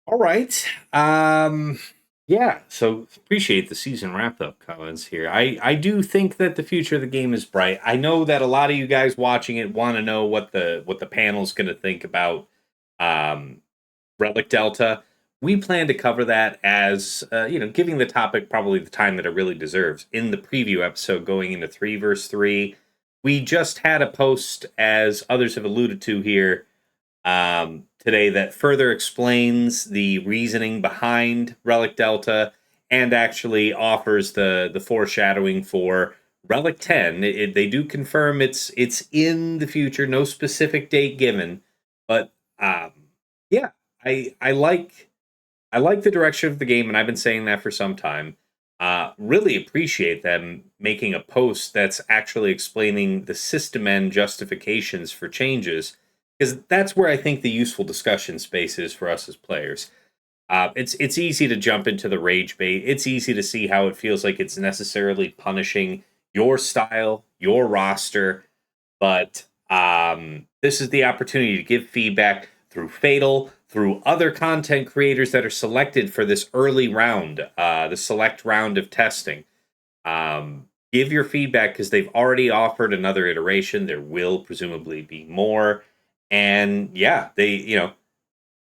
All right. Yeah, so appreciate the season wrap-up comments here. I do think that the future of the game is bright. I know that a lot of you guys watching it want to know what the panel's going to think about Relic Delta. We plan to cover that as giving the topic probably the time that it really deserves in the preview episode going into 3 versus 3. We just had a post, as others have alluded to here, today, that further explains the reasoning behind Relic Delta and actually offers the foreshadowing for Relic 10. They do confirm it's in the future, no specific date given, but yeah, I like the direction of the game, and I've been saying that for some time. Really appreciate them making a post that's actually explaining the system end justifications for changes, because that's where I think the useful discussion space is for us as players. It's easy to jump into the rage bait. It's easy to see how it feels like it's necessarily punishing your style, your roster, but this is the opportunity to give feedback through Fatal, through other content creators that are selected for this early round, the select round of testing. Give your feedback, because they've already offered another iteration. There will presumably be more. And yeah,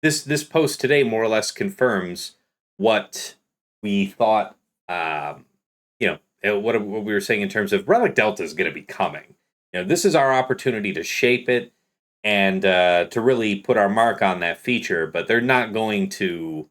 this post today more or less confirms what we thought, what we were saying in terms of Relic Delta is going to be coming. This is our opportunity to shape it and to really put our mark on that feature, but they're not going to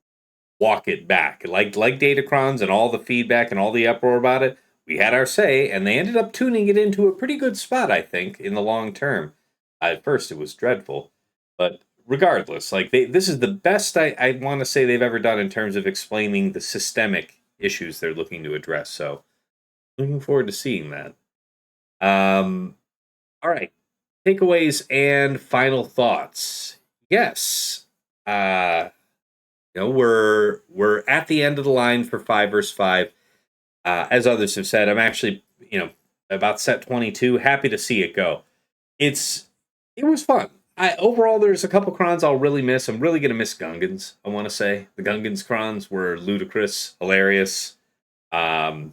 walk it back. Like Datacrons and all the feedback and all the uproar about it, we had our say, and they ended up tuning it into a pretty good spot, I think, in the long term. At first, it was dreadful, but regardless, this is the best I want to say they've ever done in terms of explaining the systemic issues they're looking to address. So, looking forward to seeing that. All right, takeaways and final thoughts. Yes, we're at the end of the line for 5 versus 5. As others have said, I'm actually about set 22. Happy to see it go. It was fun. Overall, there's a couple crons I'll really miss. I'm really going to miss Gungans, I want to say. The Gungans crons were ludicrous, hilarious. Getting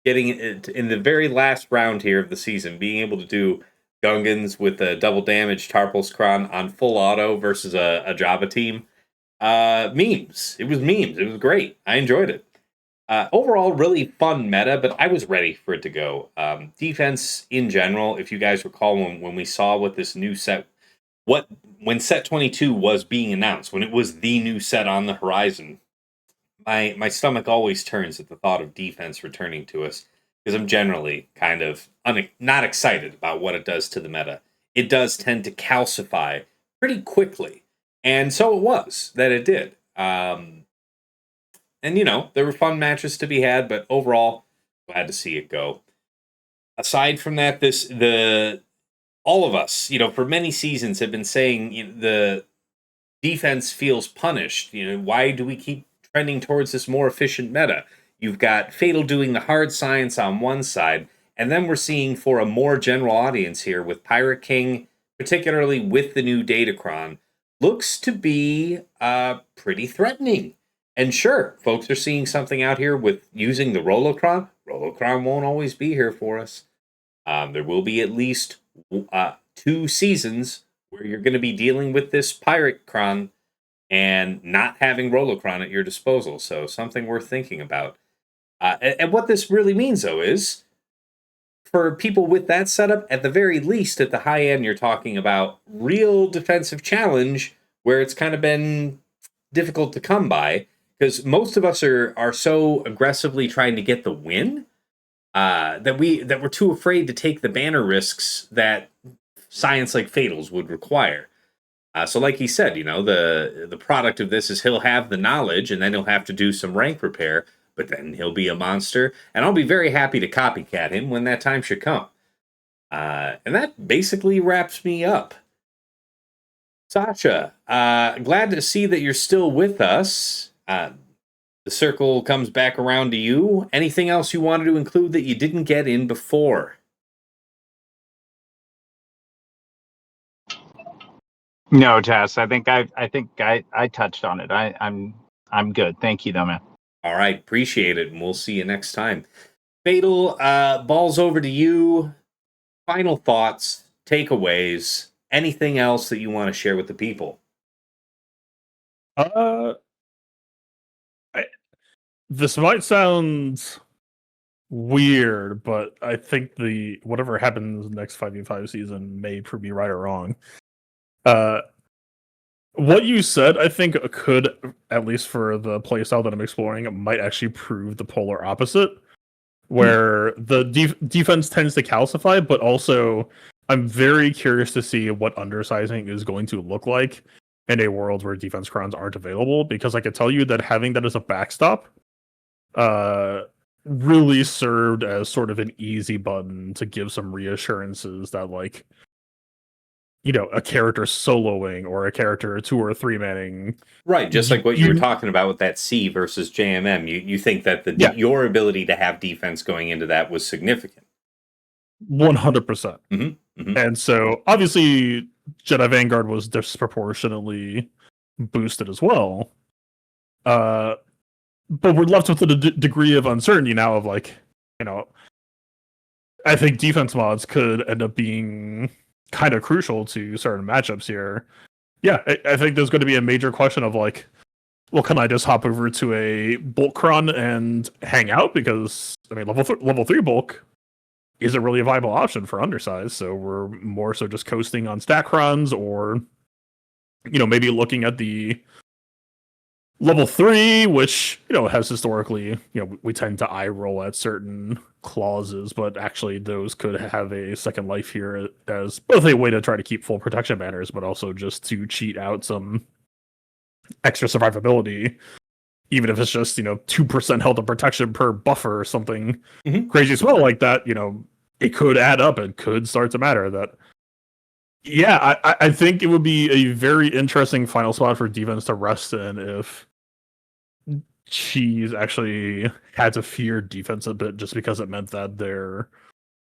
it in the very last round here of the season, being able to do Gungans with a double damage Tarpals cron on full auto versus a Java team. Memes. It was memes. It was great. I enjoyed it. Overall, really fun meta, but I was ready for it to go. Defense in general, if you guys recall when we saw what this new set, when set 22 was being announced, when it was the new set on the horizon, my stomach always turns at the thought of defense returning to us, because I'm generally kind of not excited about what it does to the meta. It does tend to calcify pretty quickly, and so it was that it did. And there were fun matches to be had, but overall, glad to see it go. Aside from that, all of us, for many seasons have been saying the defense feels punished. Why do we keep trending towards this more efficient meta? You've got Fatal doing the hard science on one side, and then we're seeing for a more general audience here with Pirate King, particularly with the new Datacron, looks to be pretty threatening. And sure, folks are seeing something out here with using the Rolocron. Rolocron won't always be here for us. There will be at least 2 seasons where you're going to be dealing with this Pirate Cron and not having Rolocron at your disposal. So something worth thinking about. And what this really means, though, is for people with that setup, at the very least, at the high end, you're talking about real defensive challenge where it's kind of been difficult to come by, because most of us are so aggressively trying to get the win that we're too afraid to take the banner risks that science like Fatals would require. So like he said, the product of this is he'll have the knowledge, and then he'll have to do some rank repair, but then he'll be a monster, and I'll be very happy to copycat him when that time should come. And that basically wraps me up. Sasha, glad to see that you're still with us. The circle comes back around to you. Anything else you wanted to include that you didn't get in before? No, Tess. I think I touched on it. I'm good. Thank you, though, man. All right, appreciate it, and we'll see you next time. Fatal, balls over to you. Final thoughts, takeaways, anything else that you want to share with the people? Uh, this might sound weird, but I think the whatever happens next 5v5 season may prove me right or wrong. What you said, I think, could, at least for the playstyle that I'm exploring, might actually prove the polar opposite, where the defense tends to calcify, but also I'm very curious to see what undersizing is going to look like in a world where defense crowns aren't available, because I can tell you that having that as a backstop really served as sort of an easy button to give some reassurances that, like, you know, a character soloing or a character 2 or 3 manning. Right, just like what you were talking about with that C versus JMM. You think that your ability to have defense going into that was significant. 100%. Mm-hmm. And so, obviously, Jedi Vanguard was disproportionately boosted as well. But we're left with a degree of uncertainty now of, like, you know, I think defense mods could end up being kind of crucial to certain matchups here. Yeah, I think there's going to be a major question of, like, well, can I just hop over to a bulk run and hang out? Because, I mean, level 3 bulk isn't really a viable option for undersize, so we're more so just coasting on stack runs, or, you know, maybe looking at the level 3, which, you know, has historically, you know, we tend to eye roll at certain clauses, but actually those could have a second life here as both a way to try to keep full protection banners, but also just to cheat out some extra survivability, even if it's just, you know, 2% health of protection per buffer or something crazy as well like that. You know, it could add up and could start to matter. That, yeah, I think it would be a very interesting final spot for defense to rest in if Cheese actually had to fear defense a bit, just because it meant that their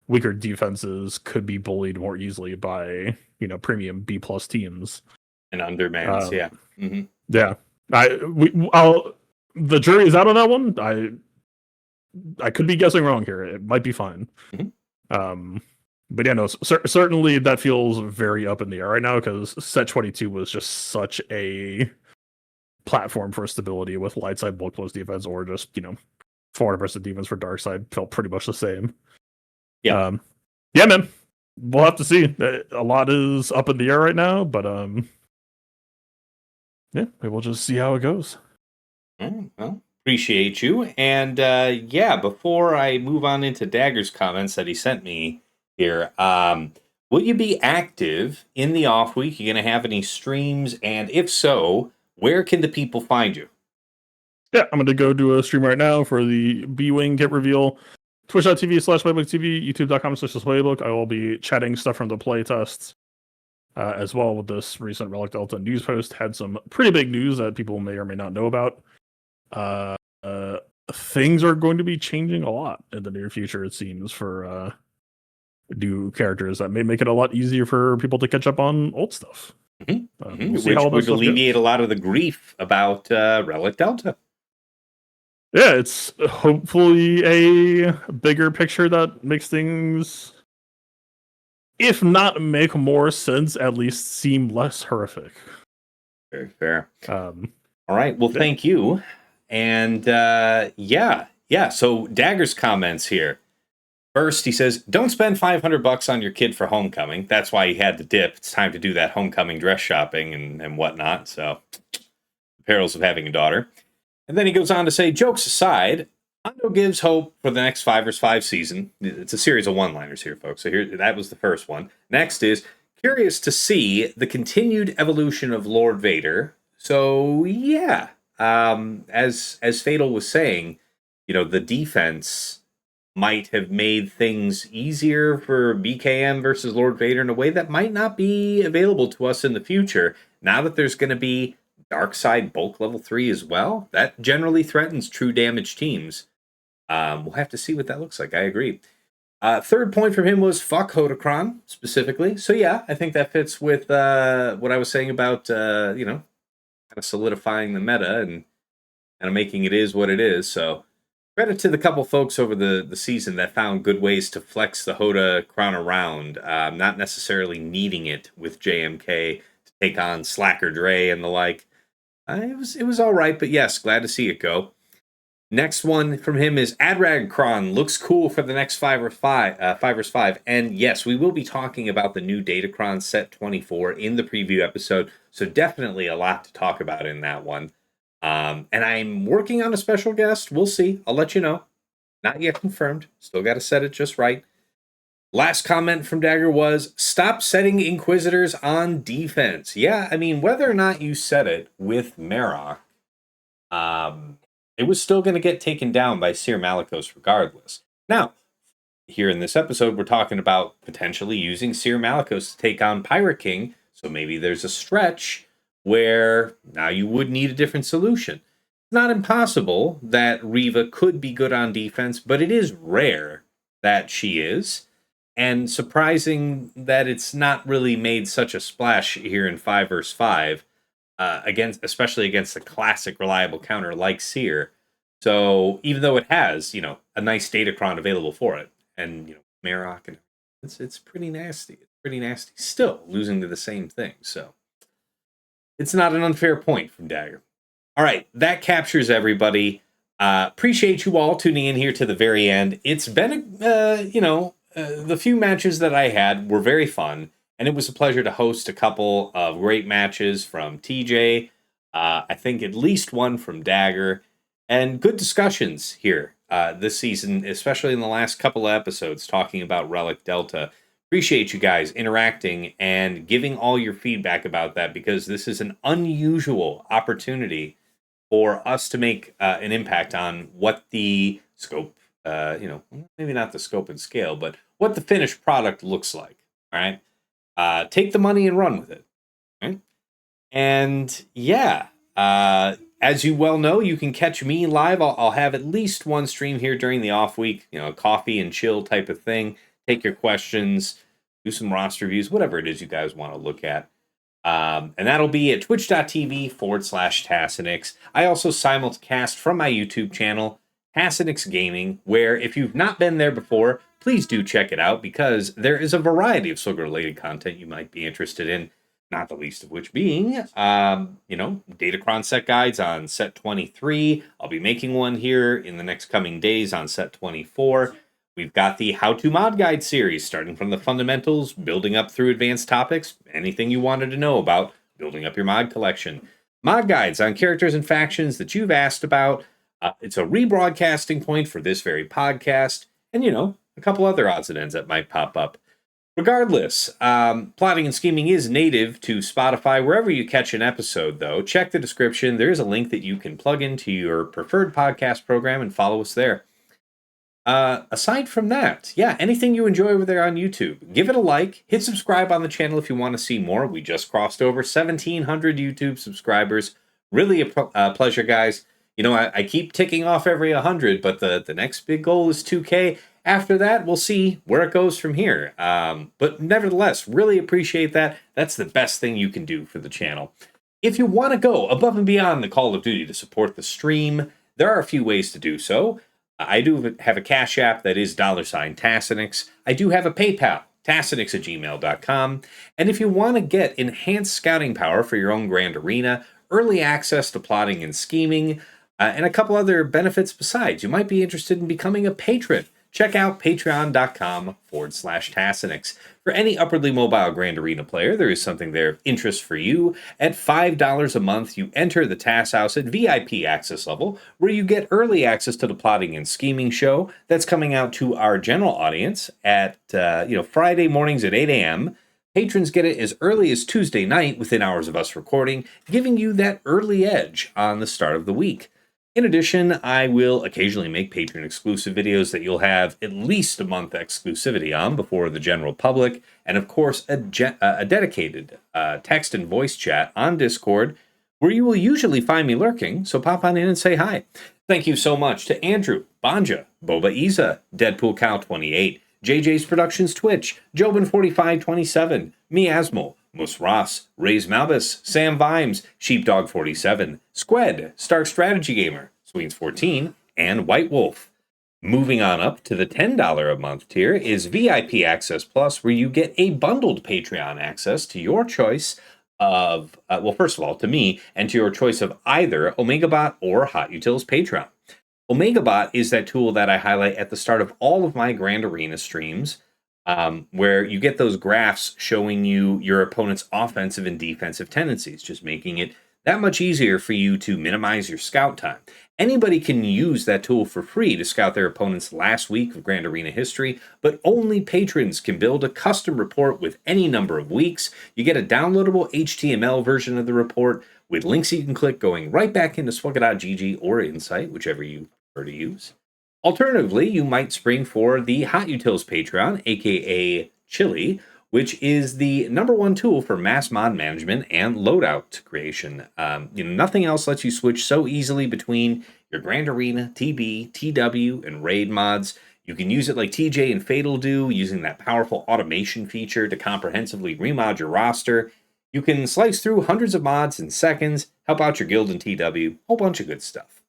weaker defenses could be bullied more easily by, you know, premium B+ teams and undermans. Yeah. Mm-hmm. Yeah. The jury is out on that one. I could be guessing wrong here. It might be fine. Mm-hmm. But yeah, no, certainly that feels very up in the air right now, because Set 22 was just such a platform for stability with light side bulk plus defense, or just, you know, 400% defense for dark side felt pretty much the same. Yeah. Yeah, man. We'll have to see. A lot is up in the air right now, but yeah, we'll just see how it goes. Well, appreciate you. And yeah, before I move on into Dagger's comments that he sent me here, will you be active in the off week? You going to have any streams? And if so, where can the people find you? Yeah, I'm going to go do a stream right now for the B-Wing Get Reveal. Twitch.tv/PlaybookTV, YouTube.com/playbook. I will be chatting stuff from the playtests as well with this recent Relic Delta news post. Had some pretty big news that people may or may not know about. Things are going to be changing a lot in the near future, it seems, for new characters that may make it a lot easier for people to catch up on old stuff. We'll which would alleviate a lot of the grief about Relic Delta. Yeah, it's hopefully a bigger picture that makes things, if not make more sense, at least seem less horrific. Very fair. All right. Well, thank you. And yeah. So Dagger's comments here. First, he says, "Don't spend $500 on your kid for homecoming. That's why he had to dip. It's time to do that homecoming dress shopping and whatnot. So, the perils of having a daughter." And then he goes on to say, "Jokes aside, Hondo gives hope for the next 5 vs. 5 season." It's a series of one-liners here, folks. So that was the first one. Next is, "Curious to see the continued evolution of Lord Vader." So yeah, as Fatal was saying, you know, the defense might have made things easier for BKM versus Lord Vader in a way that might not be available to us in the future. Now that there's going to be Dark Side bulk level 3 as well, that generally threatens true damage teams. We'll have to see what that looks like. I agree. Third point from him was fuck Hodocron specifically. So yeah, I think that fits with what I was saying about kind of solidifying the meta and kind of making it is what it is. So credit to the couple folks over the season that found good ways to flex the Hodocron around, not necessarily needing it with JMK to take on Slacker Dre and the like. It was all right, but yes, glad to see it go. Next one from him is Adragkron. Looks cool for the next 5 vs 5. And yes, we will be talking about the new Datacron set 24 in the preview episode. So definitely a lot to talk about in that one. And I'm working on a special guest. We'll see. I'll let you know. Not yet confirmed. Still got to set it just right. Last comment from Dagger was, stop setting Inquisitors on defense. Yeah, I mean, whether or not you set it with Marok, it was still going to get taken down by Seer Malicos regardless. Now, here in this episode, we're talking about potentially using Seer Malicos to take on Pirate King, so maybe there's a stretch where now you would need a different solution. It's not impossible that Riva could be good on defense, but it is rare that she is, and surprising that it's not really made such a splash here in 5 vs 5. Especially against a classic reliable counter like Seer. So even though it has, a nice Datacron available for it, and Marok, and it's pretty nasty. It's pretty nasty. Still losing to the same thing. So it's not an unfair point from Dagger. All right, that captures everybody. Appreciate you all tuning in here to the very end. It's been the few matches that I had were very fun. And it was a pleasure to host a couple of great matches from TJ. I think at least one from Dagger. And good discussions here this season, especially in the last couple of episodes talking about Relic Delta. Appreciate you guys interacting and giving all your feedback about that, because this is an unusual opportunity for us to make an impact on what the scope, maybe not the scope and scale, but what the finished product looks like. All right. Take the money and run with it. Right? And yeah, as you well know, you can catch me live. I'll have at least one stream here during the off week, coffee and chill type of thing. Take your questions, do some roster reviews, whatever it is you guys want to look at. And that'll be at twitch.tv/Tassenix. I also simulcast from my YouTube channel, Tassenix Gaming, where if you've not been there before, please do check it out, because there is a variety of Silver-related content you might be interested in, not the least of which being, Datacron set guides on set 23. I'll be making one here in the next coming days on set 24. We've got the How to Mod Guide series, starting from the fundamentals, building up through advanced topics, anything you wanted to know about building up your mod collection. Mod guides on characters and factions that you've asked about. It's a rebroadcasting point for this very podcast, and a couple other odds and ends that might pop up. Regardless, Plotting and Scheming is native to Spotify. Wherever you catch an episode, though, check the description. There's a link that you can plug into your preferred podcast program and follow us there. Aside from that, anything you enjoy over there on YouTube, give it a like, hit subscribe on the channel if you want to see more. We just crossed over 1,700 YouTube subscribers. Really a pleasure, guys. I keep ticking off every 100, but the next big goal is 2K. After that, we'll see where it goes from here. But nevertheless, really appreciate that. That's the best thing you can do for the channel. If you want to go above and beyond the Call of Duty to support the stream, there are a few ways to do so. I do have a Cash App that is $Tassenix. I do have a PayPal, tassenix@gmail.com. And if you want to get enhanced scouting power for your own Grand Arena, early access to Plotting and Scheming, and a couple other benefits besides, you might be interested in becoming a patron. Check out patreon.com/Tassenix. For any upwardly mobile Grand Arena player, there is something there of interest for you. At $5 a month, you enter the TAS House at VIP access level, where you get early access to the Plotting and Scheming show that's coming out to our general audience at Friday mornings at 8 a.m. Patrons get it as early as Tuesday night within hours of us recording, giving you that early edge on the start of the week. In addition, I will occasionally make Patreon-exclusive videos that you'll have at least a month exclusivity on before the general public, and of course, a dedicated text and voice chat on Discord, where you will usually find me lurking, so pop on in and say hi. Thank you so much to Andrew, Banja, Boba Isa, Deadpool Cow 28, JJ's Productions Twitch, Jobin4527, Miasmo, Mus Ross, Rays Malbus, Sam Vimes, Sheepdog47, Squed, Stark Strategy Gamer, Sweens14, and White Wolf. Moving on up to the $10 a month tier is VIP Access Plus, where you get a bundled Patreon access to your choice of, well, first of all, to me, and to your choice of either OmegaBot or Hot Utils Patreon. OmegaBot is that tool that I highlight at the start of all of my Grand Arena streams, where you get those graphs showing you your opponent's offensive and defensive tendencies, just making it that much easier for you to minimize your scout time. Anybody can use that tool for free to scout their opponent's last week of Grand Arena history, but only patrons can build a custom report with any number of weeks. You get a downloadable HTML version of the report with links you can click going right back into Swugga.gg or Insight, whichever you prefer to use. Alternatively, you might spring for the Hot Utils Patreon, aka Chili, which is the #1 tool for mass mod management and loadout creation. Nothing else lets you switch so easily between your Grand Arena, TB, TW, and Raid mods. You can use it like TJ and Fatal do, using that powerful automation feature to comprehensively remod your roster. You can slice through hundreds of mods in seconds, help out your guild in TW, whole bunch of good stuff.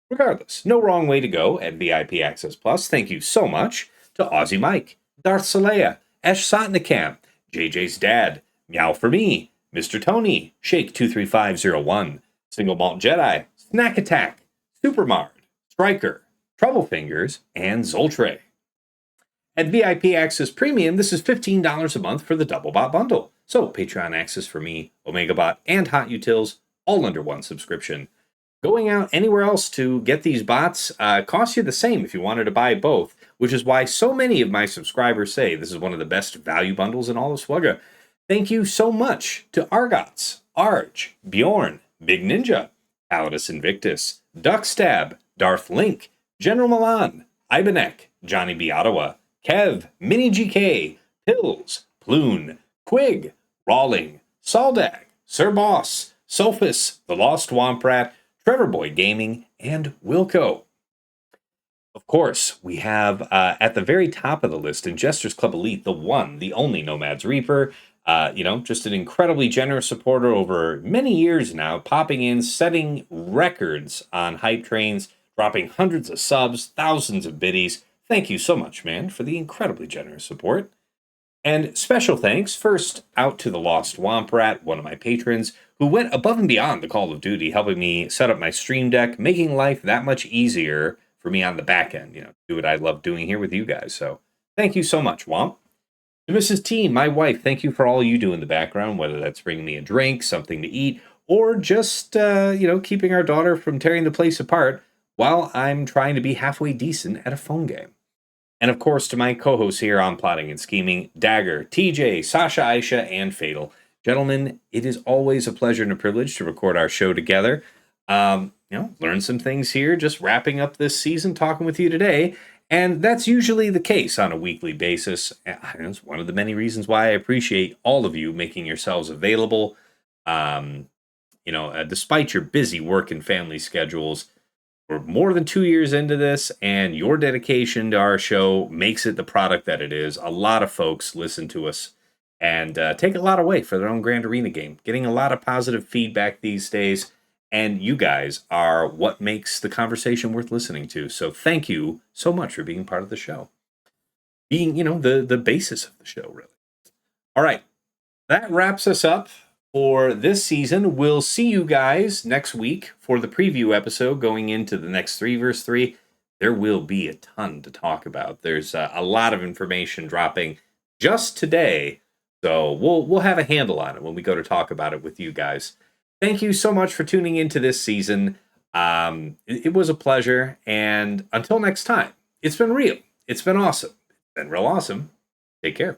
Regardless, no wrong way to go at VIP Access Plus. Thank you so much to Aussie Mike, Darth Salea, Ash Sotnikam, JJ's Dad, Meow for Me, Mr. Tony, Shake23501, Single Malt Jedi, Snack Attack, Supermard, Striker, Trouble Fingers, and Zoltre. At VIP Access Premium, this is $15 a month for the Double Bot Bundle. So Patreon access for me, OmegaBot, and Hot Utils, all under one subscription. Going out anywhere else to get these bots costs you the same if you wanted to buy both, which is why so many of my subscribers say this is one of the best value bundles in all of Swugga. Thank you so much to Argots, Arj, Bjorn, Big Ninja, Palladus Invictus, Duckstab, Darth Link, General Milan, Ibanek, Johnny B. Ottawa, Kev, Mini GK, Pills, Ploon, Quig, Rawling, Saldag, Sir Boss, Sophus, The Lost Womprat, Trevor Boy Gaming, and Wilco. Of course, we have at the very top of the list in Jester's Club Elite, the one, the only Nomad's Reaper. Just an incredibly generous supporter over many years now, popping in, setting records on hype trains, dropping hundreds of subs, thousands of biddies. Thank you so much, man, for the incredibly generous support. And special thanks first out to the Lost Womprat, one of my patrons, who went above and beyond the Call of Duty, helping me set up my stream deck, making life that much easier for me on the back end, do what I love doing here with you guys. So thank you so much, Womp. To Mrs. T, my wife, thank you for all you do in the background, whether that's bringing me a drink, something to eat, or just, keeping our daughter from tearing the place apart while I'm trying to be halfway decent at a phone game. And of course, to my co-hosts here on Plotting and Scheming, Dagger, TJ, Sasha, Aisha, and Fatal. Gentlemen, it is always a pleasure and a privilege to record our show together. Learn some things here, just wrapping up this season, talking with you today. And that's usually the case on a weekly basis. It's one of the many reasons why I appreciate all of you making yourselves available. Despite your busy work and family schedules, we're more than 2 years into this, and your dedication to our show makes it the product that it is. A lot of folks listen to us and take a lot away for their own Grand Arena game, getting a lot of positive feedback these days. And you guys are what makes the conversation worth listening to. So thank you so much for being part of the show. Being, the basis of the show, really. All right. That wraps us up for this season. We'll see you guys next week for the preview episode going into the next 3v3. There will be a ton to talk about. There's a lot of information dropping just today. So we'll have a handle on it when we go to talk about it with you guys. Thank you so much for tuning into this season. It was a pleasure. And until next time, it's been real. It's been awesome. It's been real awesome. Take care.